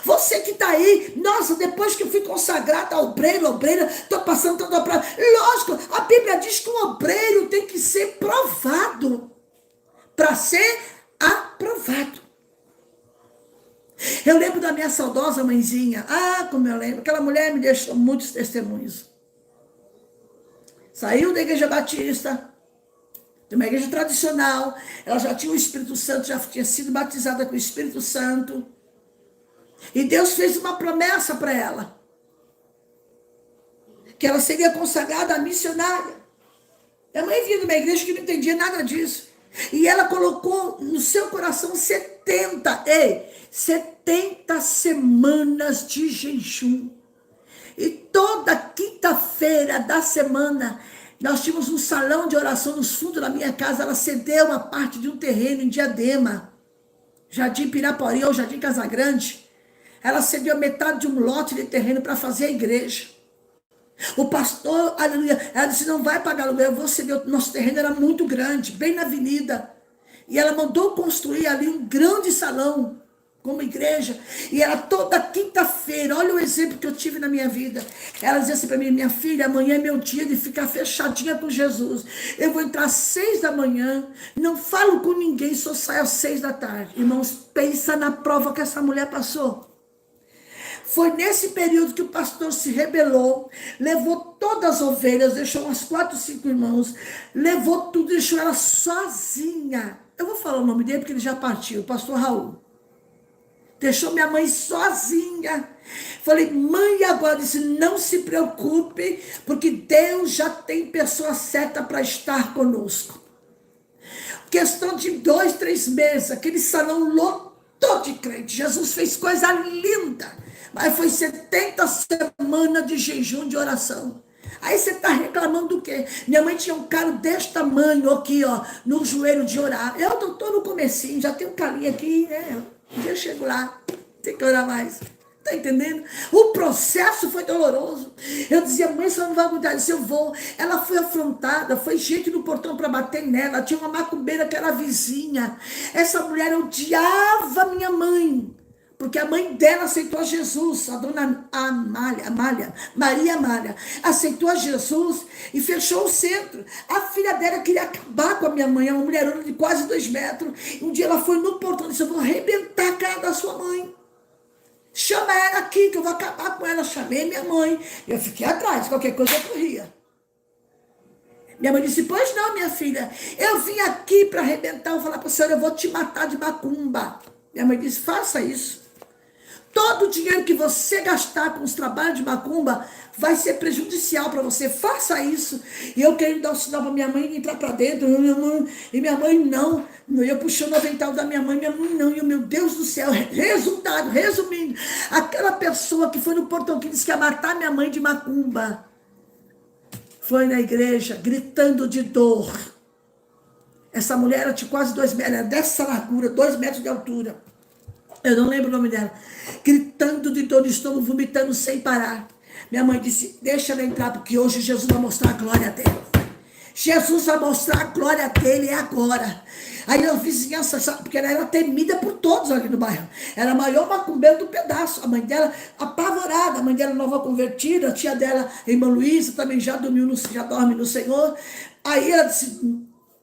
Você que está aí, nossa, depois que eu fui consagrada a obreira, estou passando toda a prova. Lógico, a Bíblia diz que o obreiro tem que ser provado para ser aprovado. Eu lembro da minha saudosa mãezinha. Ah, como eu lembro. Aquela mulher me deixou muitos testemunhos. Saiu da igreja batista, de uma igreja tradicional. Ela já tinha o Espírito Santo, já tinha sido batizada com o Espírito Santo. E Deus fez uma promessa para ela. Que ela seria consagrada a missionária. Minha mãe vinha de uma igreja que não entendia nada disso. E ela colocou no seu coração 70 semanas de jejum. E toda quinta-feira da semana, nós tínhamos um salão de oração nos fundos da minha casa. Ela cedeu uma parte de um terreno em Diadema, Jardim Pirapori ou Jardim Casagrande. Ela cedeu metade de um lote de terreno para fazer a igreja. O pastor, aleluia, ela disse, não vai pagar aluguel, eu vou ceder. O nosso terreno era muito grande, bem na avenida. E ela mandou construir ali um grande salão, como igreja. E ela toda quinta-feira, olha o exemplo que eu tive na minha vida. Ela dizia assim para mim, minha filha, amanhã é meu dia de ficar fechadinha com Jesus. Eu vou entrar às 6 da manhã, não falo com ninguém, só saio às 6 da tarde. Irmãos, pensa na prova que essa mulher passou. Foi nesse período que o pastor se rebelou, levou todas as ovelhas, deixou umas 4, 5 irmãos, levou tudo, deixou ela sozinha. Eu vou falar o nome dele porque ele já partiu, o pastor Raul. Deixou minha mãe sozinha. Falei, mãe, agora disse, não se preocupe, porque Deus já tem pessoa certa para estar conosco. Questão de 2, 3 meses, aquele salão lotou de crente. Jesus fez coisa linda. Mas foi 70 semanas de jejum, de oração. Aí você está reclamando do quê? Minha mãe tinha um calo deste tamanho aqui, ó, no joelho de orar. Eu estou no comecinho, já tem um calinho aqui, né? Um dia eu chego lá, tem que orar mais. Tá entendendo? O processo foi doloroso. Eu dizia, mãe, você não vai aguentar. Eu disse, eu vou. Ela foi afrontada, foi gente no portão para bater nela. Tinha uma macumbeira que era vizinha. Essa mulher odiava minha mãe. Porque a mãe dela aceitou a Jesus, a dona Maria Amália, aceitou a Jesus e fechou o centro. A filha dela queria acabar com a minha mãe, uma mulherona de quase 2 metros. Um dia ela foi no portão e disse, eu vou arrebentar a cara da sua mãe. Chama ela aqui que eu vou acabar com ela. Chamei minha mãe. Eu fiquei atrás, qualquer coisa eu corria. Minha mãe disse, pois não, minha filha, eu vim aqui para arrebentar, eu vou falar para a senhora, eu vou te matar de macumba. Minha mãe disse, faça isso. Todo o dinheiro que você gastar com os trabalhos de macumba vai ser prejudicial para você. Faça isso. E eu querendo dar um sinal para minha mãe entrar para dentro. E minha mãe não. Eu puxando o avental da minha mãe não. E eu, meu Deus do céu. Resultado, resumindo. Aquela pessoa que foi no portão que disse que ia matar minha mãe de macumba. Foi na igreja gritando de dor. Essa mulher era de quase 2 metros. Era dessa largura, 2 metros de altura. Eu não lembro o nome dela. Gritando de dor no estômago, vomitando sem parar. Minha mãe disse, deixa ela entrar, porque hoje Jesus vai mostrar a glória dele. Jesus vai mostrar a glória dele agora. Aí a vizinhança, sabe, porque ela era temida por todos ali no bairro. Era a maior macumbeira do pedaço. A mãe dela, apavorada, a mãe dela nova convertida, a tia dela, irmã Luísa, também já dorme no Senhor. Aí ela disse,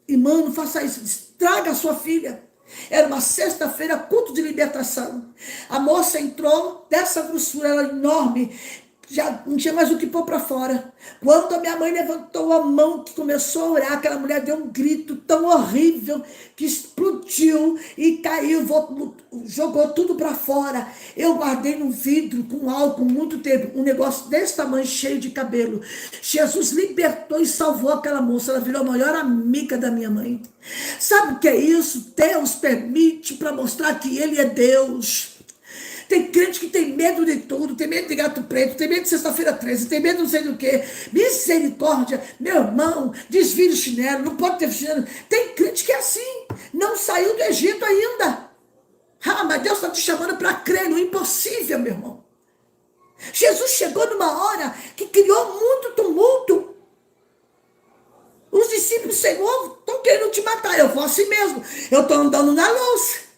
irmã, não faça isso, traga a sua filha. Era uma sexta-feira, culto de libertação. A moça entrou dessa grossura, ela enorme, já não tinha mais o que pôr para fora. Quando a minha mãe levantou a mão, que começou a orar, aquela mulher deu um grito tão horrível, que explodiu e caiu, jogou tudo para fora. Eu guardei no vidro, com álcool, muito tempo, um negócio desse tamanho, cheio de cabelo. Jesus libertou e salvou aquela moça, ela virou a maior amiga da minha mãe. Sabe o que é isso? Deus permite para mostrar que Ele é Deus. Tem crente que tem medo de tudo, tem medo de gato preto, tem medo de sexta-feira 13, tem medo de não sei do que. Misericórdia, meu irmão, desvira o chinelo, não pode ter chinelo. Tem crente que é assim, não saiu do Egito ainda. Ah, mas Deus está te chamando para crer no impossível, meu irmão. Jesus chegou numa hora que criou muito tumulto. Os discípulos, Senhor, estão querendo te matar. Eu vou assim mesmo, eu estou andando na luz.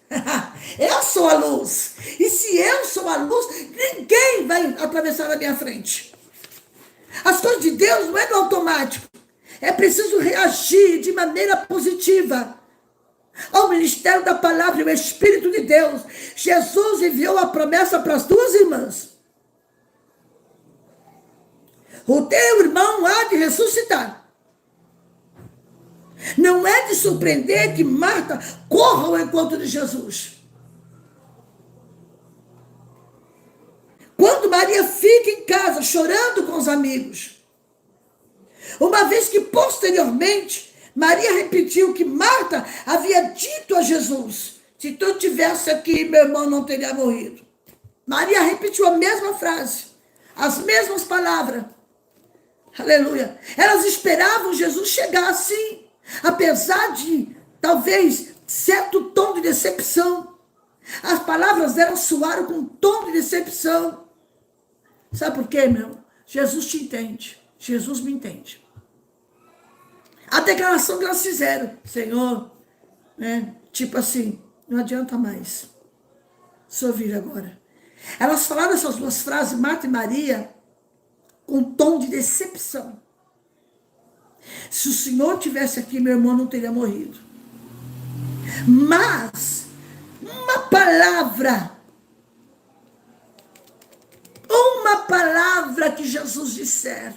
Eu sou a luz. E se eu sou a luz, ninguém vai atravessar na minha frente. As coisas de Deus não é no automático. É preciso reagir de maneira positiva. ao ministério da palavra e o Espírito de Deus, Jesus enviou a promessa para as duas irmãs. O teu irmão há de ressuscitar. Não é de surpreender que Marta corra ao encontro de Jesus. Quando Maria fica em casa chorando com os amigos, uma vez que posteriormente Maria repetiu que Marta havia dito a Jesus: se tu tivesse aqui, meu irmão não teria morrido. Maria repetiu a mesma frase, as mesmas palavras. Aleluia. Elas esperavam Jesus chegar assim, apesar de talvez certo tom de decepção. As palavras delas soaram com um tom de decepção. Sabe por quê, meu? Jesus te entende. Jesus me entende. A declaração que elas fizeram: Senhor, né? Tipo assim, não adianta mais. Se ouvir agora. Elas falaram essas duas frases, Marta e Maria, com um tom de decepção. Se o Senhor tivesse aqui, meu irmão não teria morrido. Mas uma palavra que Jesus disser,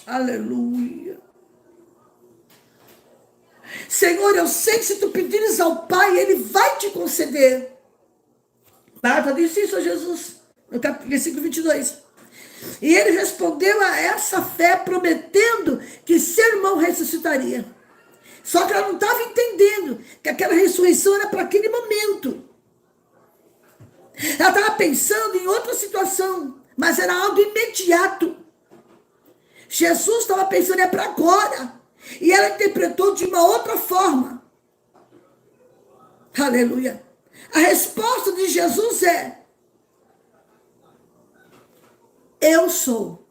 aleluia. Senhor, eu sei que se tu pedires ao Pai, Ele vai te conceder. Marta disse isso a Jesus, no versículo 22. E ele respondeu a essa fé, prometendo que seu irmão ressuscitaria. Só que ela não estava entendendo que aquela ressurreição era para aquele momento. Ela estava pensando em outra situação, mas era algo imediato. Jesus estava pensando, é para agora. E ela interpretou de uma outra forma. Aleluia. A resposta de Jesus é: eu sou.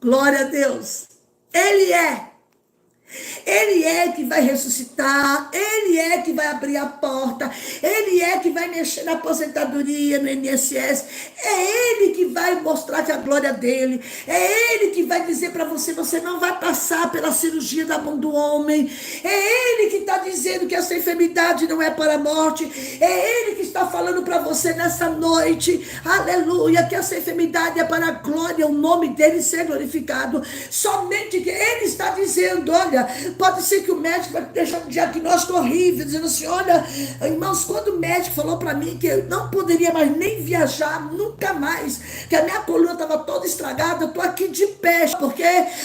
Glória a Deus. Ele é. Ele é que vai ressuscitar, Ele é que vai abrir a porta, Ele é que vai mexer na aposentadoria, no INSS, é Ele que vai mostrar que a glória dele, é Ele que vai dizer para você, você não vai passar pela cirurgia da mão do homem, é Ele que está dizendo que essa enfermidade não é para a morte, é Ele que está falando para você nessa noite, aleluia, que essa enfermidade é para a glória, o nome dele ser glorificado, somente que Ele está dizendo, olha, pode ser que o médico vai deixar um diagnóstico horrível, dizendo assim, olha, irmãos, quando o médico falou para mim que eu não poderia mais nem viajar, nunca mais, que a minha coluna estava toda estragada, eu estou aqui de pé, porque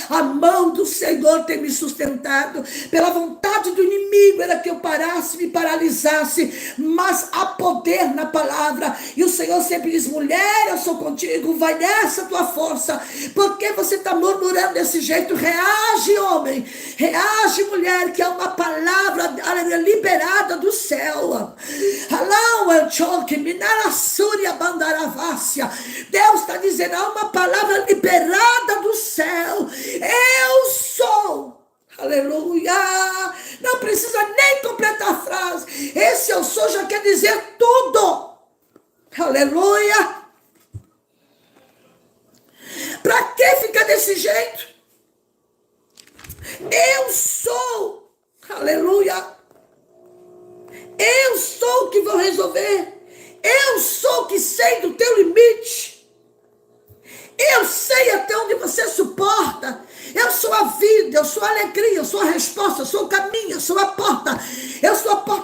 a mão do Senhor tem me sustentado, pela vontade do inimigo era que eu parasse, me paralisasse, mas há poder na palavra, e o Senhor sempre diz, mulher, eu sou contigo, vai nessa tua força, porque você está murmurando desse jeito, reage, homem, reage, mulher, que é uma palavra liberada do céu. Deus está dizendo, há uma palavra liberada do céu. Eu sou. Aleluia. Não precisa nem completar a frase. Esse eu sou já quer dizer tudo. Aleluia. Para que ficar desse jeito? Eu sou, aleluia, eu sou o que vou resolver, eu sou o que sei do teu limite, eu sei até onde você suporta, eu sou a vida, eu sou a alegria, eu sou a resposta, eu sou o caminho, eu sou a porta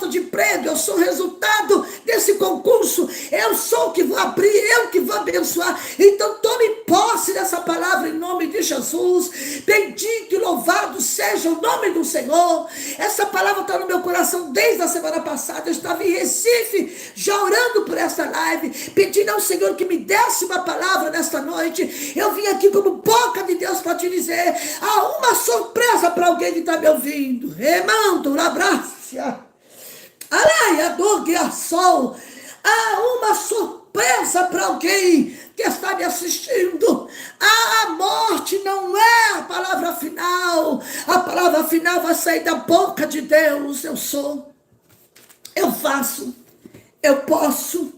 de emprego, eu sou o resultado desse concurso, eu sou o que vou abrir, eu que vou abençoar. Então tome posse dessa palavra em nome de Jesus. Bendito e louvado seja o nome do Senhor. Essa palavra está no meu coração desde a semana passada. Eu estava em Recife já orando por essa live, pedindo ao Senhor que me desse uma palavra nesta noite. Eu vim aqui como boca de Deus para te dizer, há uma surpresa para alguém que está me ouvindo. Remando, um abraço. Araia do Guiaçol. Há uma surpresa para alguém que está me assistindo. A morte não é a palavra final. A palavra final vai sair da boca de Deus. Eu sou, eu faço, eu posso.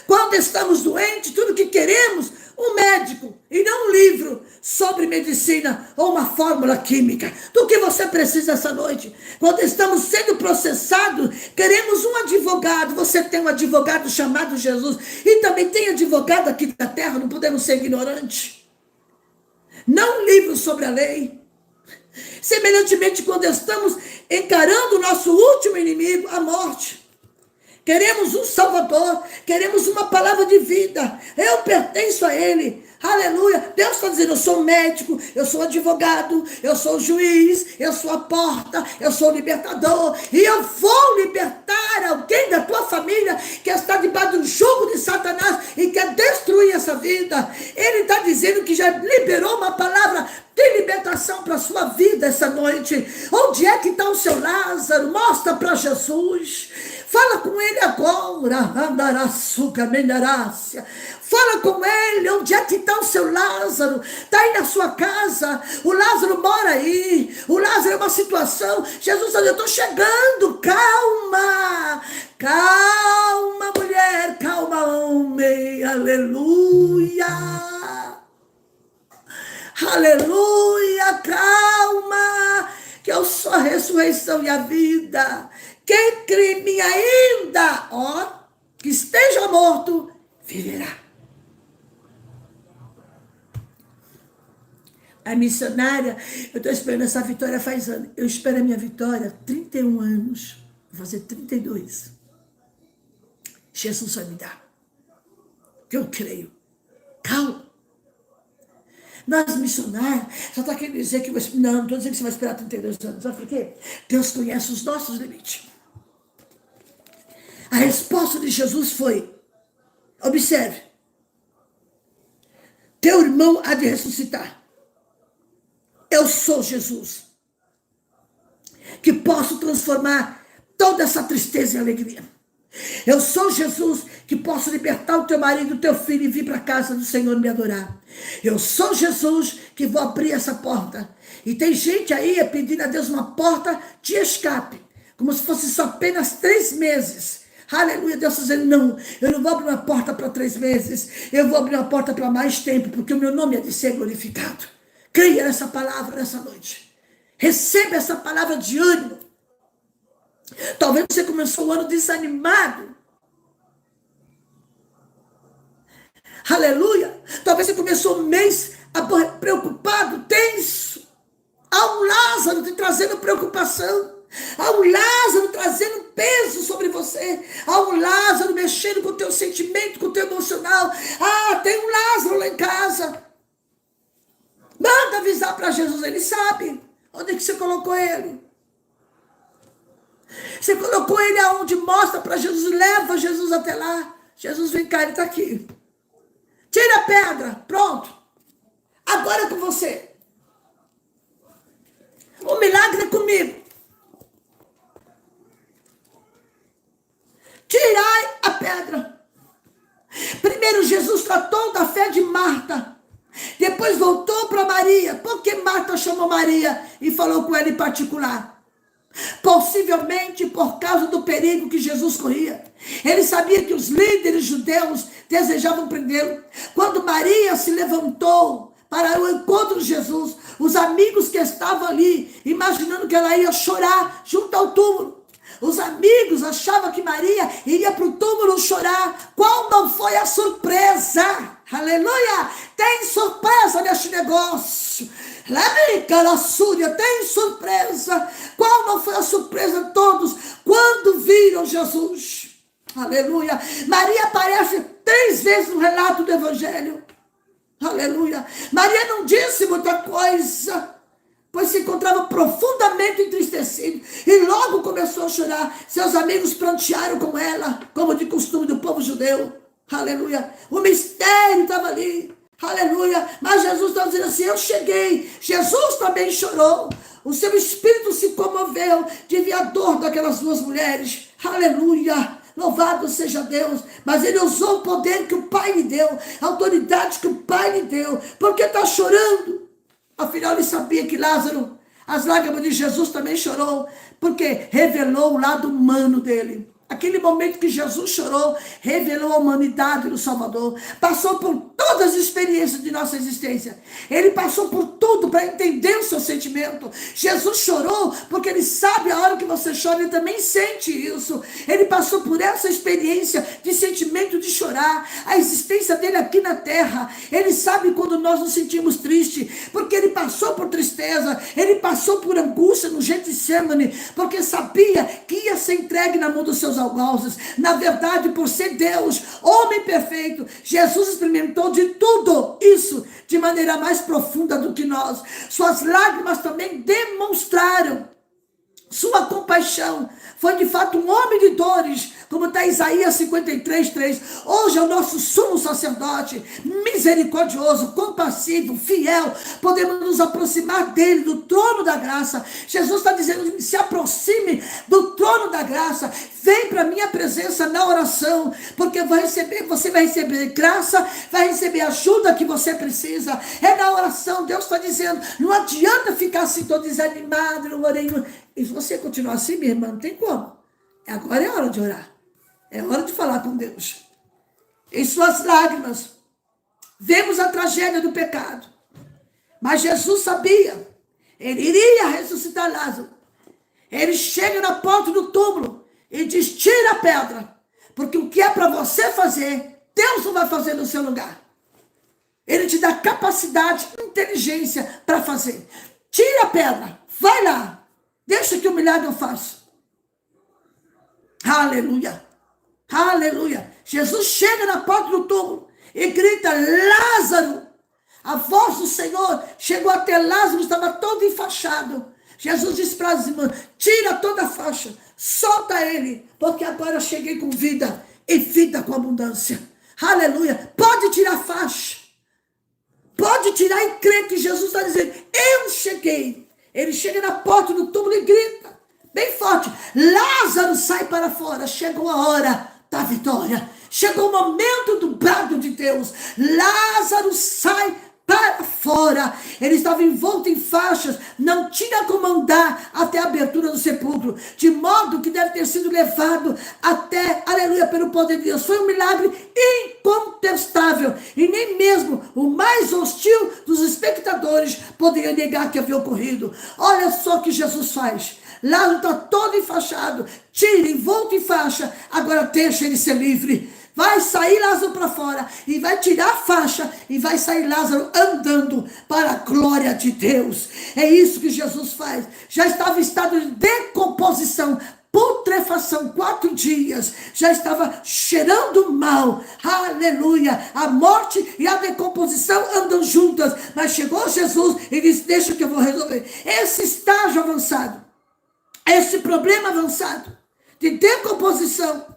Quando estamos doentes, tudo que queremos, um médico e não um livro sobre medicina ou uma fórmula química. Do que você precisa essa noite? Quando estamos sendo processados, queremos um advogado. Você tem um advogado chamado Jesus e também tem advogado aqui da terra, não podemos ser ignorantes. Não um livro sobre a lei. Semelhantemente, quando estamos encarando o nosso último inimigo, a morte. Queremos um Salvador, queremos uma palavra de vida. Eu pertenço a Ele. Aleluia. Deus está dizendo, eu sou médico, eu sou advogado, eu sou juiz, eu sou a porta, eu sou o libertador. E eu vou libertar alguém da tua família que está debaixo do jugo de Satanás e quer destruir essa vida. Ele está dizendo que já liberou uma palavra de libertação para a sua vida essa noite. Onde é que está o seu Lázaro? Mostra para Jesus. Fala com ele agora. Fala com ele. Onde é que está o seu Lázaro? Está aí na sua casa. O Lázaro mora aí. O Lázaro é uma situação. Jesus está dizendo, eu estou chegando. Calma. Calma, mulher. Calma, homem. Aleluia. Aleluia, calma, que eu sou a ressurreição e a vida. Quem crê em mim ainda, ó, que esteja morto, viverá. A missionária, eu estou esperando essa vitória faz anos. Eu espero a minha vitória há 31 anos, vou fazer 32. Jesus vai me dar, que eu creio. Calma. Nós missionários, só está querendo dizer que... Não estou dizendo que você vai esperar 32 anos. Sabe por quê? Deus conhece os nossos limites. A resposta de Jesus foi, observe, teu irmão há de ressuscitar. Eu sou Jesus, que posso transformar toda essa tristeza em alegria. Eu sou Jesus que posso libertar o teu marido, o teu filho e vir para a casa do Senhor me adorar. Eu sou Jesus que vou abrir essa porta. E tem gente aí pedindo a Deus uma porta de escape, como se fosse só apenas 3 meses. Aleluia, Deus está dizendo, não, eu não vou abrir uma porta para 3 meses, eu vou abrir uma porta para mais tempo, porque o meu nome é de ser glorificado. Creia nessa palavra nessa noite. Receba essa palavra de ânimo. Talvez você começou o ano desanimado. Aleluia. Talvez você começou o mês preocupado, tenso. Há um Lázaro te trazendo preocupação. Há um Lázaro trazendo peso sobre você. Há um Lázaro mexendo com o teu sentimento, com o teu emocional. Ah, tem um Lázaro lá em casa. Manda avisar para Jesus, ele sabe. Onde é que você colocou ele? Você colocou ele aonde? Mostra para Jesus, leva Jesus até lá. Jesus, vem cá, ele está aqui. Tira a pedra, pronto. Agora é com você. O milagre é comigo. Tirai a pedra. Primeiro Jesus tratou da fé de Marta. Depois voltou para Maria. Por que Marta chamou Maria e falou com ela em particular? Possivelmente por causa do perigo que Jesus corria. Ele sabia que os líderes judeus desejavam prendê-lo. Quando Maria se levantou para o encontro de Jesus, os amigos que estavam ali, imaginando que ela ia chorar junto ao túmulo. Os amigos achavam que Maria iria para o túmulo chorar. Qual não foi a surpresa? Aleluia! Tem surpresa neste negócio. Tem surpresa. Qual não foi a surpresa de todos quando viram Jesus? Aleluia. Maria aparece 3 vezes no relato do Evangelho. Aleluia. Maria não disse muita coisa, pois se encontrava profundamente entristecida. E logo começou a chorar. Seus amigos prantearam com ela, como de costume do povo judeu. Aleluia. O mistério estava ali. Aleluia. Mas Jesus está dizendo assim, eu cheguei. Jesus também chorou. O seu espírito se comoveu de ver a dor daquelas 2 mulheres. Aleluia. Louvado seja Deus. Mas ele usou o poder que o Pai lhe deu, a autoridade que o Pai lhe deu. Porque está chorando? Afinal, ele sabia que Lázaro, as lágrimas de Jesus também chorou, porque revelou o lado humano dele. Aquele momento que Jesus chorou, revelou a humanidade do Salvador. Passou por todas as experiências de nossa existência. Ele passou por tudo para entender o seu sentimento. Jesus chorou porque ele sabe a hora que você chora, ele também sente isso. Ele passou por essa experiência de sentimento de chorar. A existência dele aqui na terra. Ele sabe quando nós nos sentimos tristes, porque ele passou por tristeza. Ele passou por angústia no Getsemane, porque sabia que ia ser entregue na mão dos seus algozes. Na verdade, por ser Deus, homem perfeito, Jesus experimentou de tudo isso de maneira mais profunda do que nós. Suas lágrimas também demonstraram sua compaixão. Foi de fato um homem de dores, como está Isaías 53:3. Hoje é o nosso sumo sacerdote, misericordioso, compassivo, fiel. Podemos nos aproximar dele, do trono da graça. Jesus está dizendo: se aproxime do trono da graça. Vem para a minha presença na oração, porque você vai receber graça, vai receber ajuda que você precisa. É na oração. Deus está dizendo: não adianta ficar assim todo desanimado, não orei. E se você continuar assim, minha irmã, não tem como. Agora é hora de orar. É hora de falar com Deus. Em suas lágrimas, vemos a tragédia do pecado. Mas Jesus sabia. Ele iria ressuscitar Lázaro. Ele chega na porta do túmulo e diz: tira a pedra. Porque o que é para você fazer, Deus não vai fazer no seu lugar. Ele te dá capacidade, inteligência para fazer. Tira a pedra. Vai lá. Deixa que o milagre eu faço. Aleluia. Aleluia. Jesus chega na porta do túmulo e grita: Lázaro. A voz do Senhor chegou até Lázaro, estava todo enfaixado. Jesus disse para as irmãs: tira toda a faixa, solta ele, porque agora eu cheguei com vida e vida com abundância. Aleluia. Pode tirar a faixa. Pode tirar e crer que Jesus está dizendo: eu cheguei. Ele chega na porta do túmulo e grita bem forte: Lázaro, sai para fora. Chegou a hora da vitória. Chegou o momento do brado de Deus. Lázaro, sai para fora. Ele estava envolto em faixas, não tinha como andar até a abertura do sepulcro, de modo que deve ter sido levado até, aleluia, pelo poder de Deus. Foi um milagre incontestável, e nem mesmo o mais hostil dos espectadores poderia negar que havia ocorrido. Olha só o que Jesus faz. Lázaro está todo enfaixado, tira, envolto em faixa, agora deixa ele ser livre. Vai sair Lázaro para fora e vai tirar a faixa e vai sair Lázaro andando para a glória de Deus. É isso que Jesus faz. Já estava em estado de decomposição, putrefação, 4 dias. Já estava cheirando mal. Aleluia. A morte e a decomposição andam juntas. Mas chegou Jesus e disse: deixa que eu vou resolver. Esse estágio avançado, esse problema avançado de decomposição,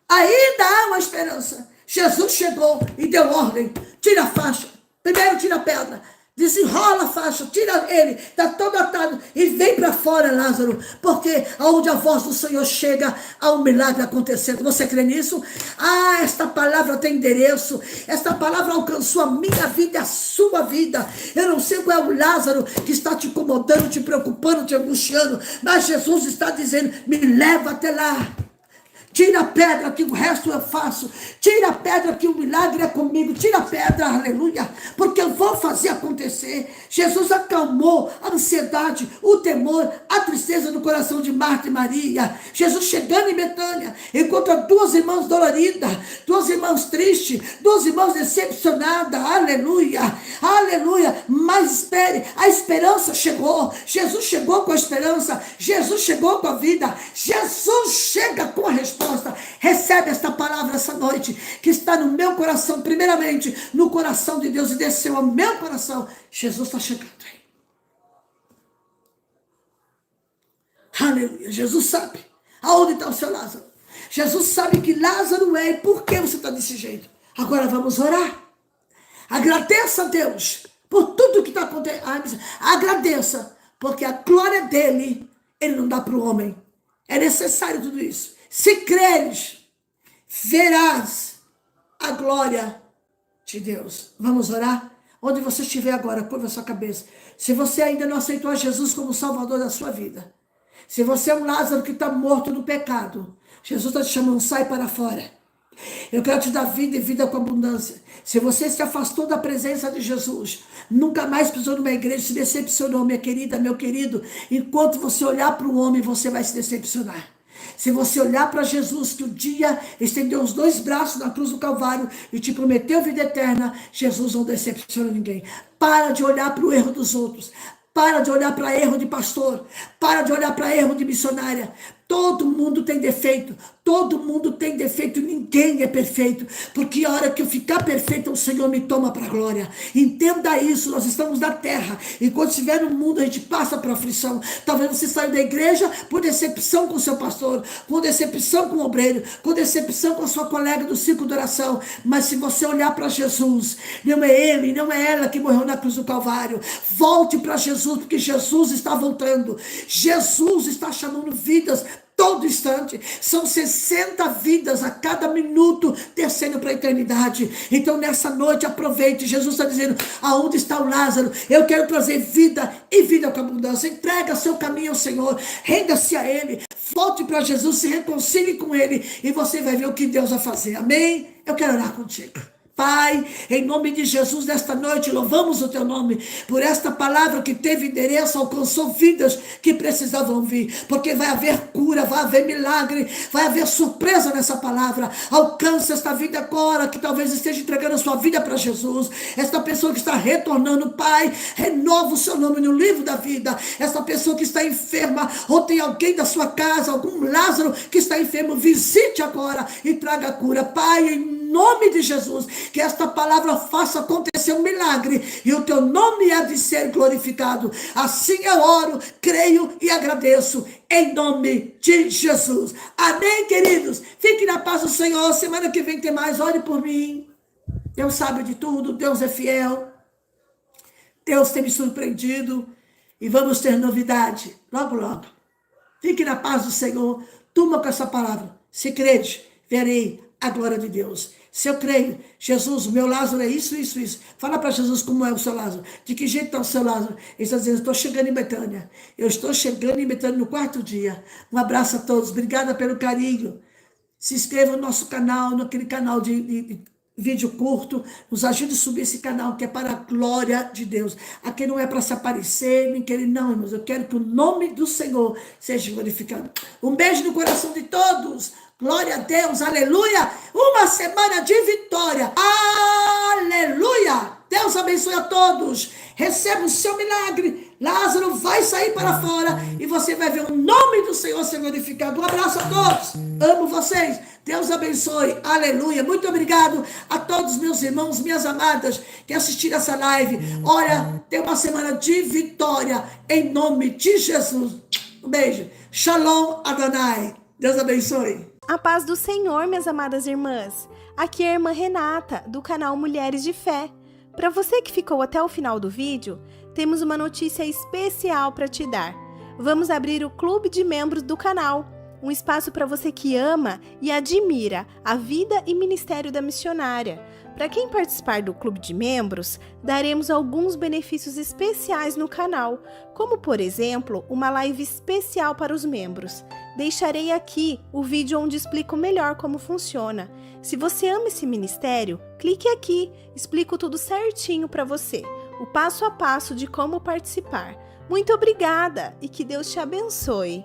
ainda há uma esperança. Jesus chegou e deu ordem: tira a faixa. Primeiro tira a pedra, desenrola a faixa, tira ele, está todo atado e vem para fora, Lázaro, porque aonde a voz do Senhor chega, há um milagre acontecendo. Você crê nisso? Ah, esta palavra tem endereço, esta palavra alcançou a minha vida e a sua vida. Eu não sei qual é o Lázaro que está te incomodando, te preocupando, te angustiando, mas Jesus está dizendo: me leva até lá. Tira a pedra que o resto eu faço. Tira a pedra que o milagre é comigo. Tira a pedra, aleluia, porque eu vou fazer acontecer. Jesus acalmou a ansiedade, o temor, a tristeza no coração de Marta e Maria. Jesus chegando em Betânia, encontra 2 irmãs doloridas, 2 irmãs tristes, 2 irmãs decepcionadas, aleluia, aleluia. Mas espere, a esperança chegou. Jesus chegou com a esperança. Jesus chegou com a vida. Jesus chega com a resposta. Recebe esta palavra essa noite, que está no meu coração, primeiramente no coração de Deus, e desceu ao meu coração. Jesus está chegando aí. Aleluia. Jesus sabe aonde está o seu Lázaro. Jesus sabe que Lázaro é. E por que você está desse jeito? Agora vamos orar. Agradeça a Deus por tudo que está acontecendo. Agradeça, porque a glória dele, ele não dá para o homem. É necessário tudo isso. Se creres, verás a glória de Deus. Vamos orar? Onde você estiver agora, curva a sua cabeça. Se você ainda não aceitou a Jesus como Salvador da sua vida, se você é um Lázaro que está morto no pecado, Jesus está te chamando, sai para fora. Eu quero te dar vida e vida com abundância. Se você se afastou da presença de Jesus, nunca mais pisou numa igreja, se decepcionou, minha querida, meu querido, enquanto você olhar para o homem, você vai se decepcionar. Se você olhar para Jesus, que um dia estendeu os 2 braços na cruz do Calvário e te prometeu vida eterna, Jesus não decepciona ninguém. Para de olhar para o erro dos outros. Para de olhar para erro de pastor. Para de olhar para erro de missionária. Todo mundo tem defeito. Todo mundo tem defeito. Ninguém é perfeito. Porque a hora que eu ficar perfeito, o Senhor me toma para a glória. Entenda isso. Nós estamos na terra. E quando estiver no mundo, a gente passa por aflição. Talvez você saia da igreja por decepção com o seu pastor. Com decepção com o obreiro. Com decepção com a sua colega do ciclo de oração. Mas se você olhar para Jesus, não é ele, não é ela que morreu na cruz do Calvário. Volte para Jesus, porque Jesus está voltando. Jesus está chamando vidas todo instante. São 60 vidas a cada minuto descendo para a eternidade. Então nessa noite aproveite. Jesus está dizendo, aonde está o Lázaro? Eu quero trazer vida e vida com abundância. Entrega seu caminho ao Senhor. Renda-se a Ele. Volte para Jesus, se reconcilie com Ele e você vai ver o que Deus vai fazer. Amém? Eu quero orar contigo. Pai, em nome de Jesus, nesta noite, louvamos o teu nome por esta palavra que teve endereço, alcançou vidas que precisavam vir, porque vai haver cura, vai haver milagre, vai haver surpresa nessa palavra. Alcança esta vida agora, que talvez esteja entregando a sua vida para Jesus, esta pessoa que está retornando, Pai, renova o seu nome no livro da vida, esta pessoa que está enferma, ou tem alguém da sua casa, algum Lázaro que está enfermo, visite agora e traga cura, Pai, em nome de Jesus, que esta palavra faça acontecer um milagre e o teu nome há de ser glorificado. Assim eu oro, creio e agradeço em nome de Jesus. Amém, queridos? Fiquem na paz do Senhor. Semana que vem tem mais. Ore por mim. Deus sabe de tudo. Deus é fiel. Deus tem me surpreendido e vamos ter novidade logo, logo. Fique na paz do Senhor. Toma com essa palavra. Se crede, verei a glória de Deus. Se eu creio, Jesus, o meu Lázaro é isso, isso, isso. Fala para Jesus como é o seu Lázaro. De que jeito está o seu Lázaro? Ele está dizendo, estou chegando em Betânia. Eu estou chegando em Betânia no 4º dia. Um abraço a todos. Obrigada pelo carinho. Se inscreva no nosso canal, naquele canal de vídeo curto. Nos ajude a subir esse canal, que é para a glória de Deus. Aqui não é para se aparecer, nem querer, não, irmãos. Eu quero que o nome do Senhor seja glorificado. Um beijo no coração de todos. Glória a Deus, aleluia. Uma semana de vitória. Aleluia. Deus abençoe a todos. Receba o seu milagre. Lázaro vai sair para fora e você vai ver o nome do Senhor ser glorificado. Um abraço a todos. Amo vocês. Deus abençoe. Aleluia. Muito obrigado a todos meus irmãos, minhas amadas que assistiram essa live. Olha, tem uma semana de vitória em nome de Jesus. Um beijo. Shalom Adonai. Deus abençoe. A paz do Senhor, minhas amadas irmãs. Aqui é a irmã Renata, do canal Mulheres de Fé. Para você que ficou até o final do vídeo, temos uma notícia especial para te dar. Vamos abrir o clube de membros do canal, um espaço para você que ama e admira a vida e ministério da missionária. Para quem participar do clube de membros, daremos alguns benefícios especiais no canal, como por exemplo, uma live especial para os membros. Deixarei aqui o vídeo onde explico melhor como funciona. Se você ama esse ministério, clique aqui, explico tudo certinho para você, o passo a passo de como participar. Muito obrigada e que Deus te abençoe.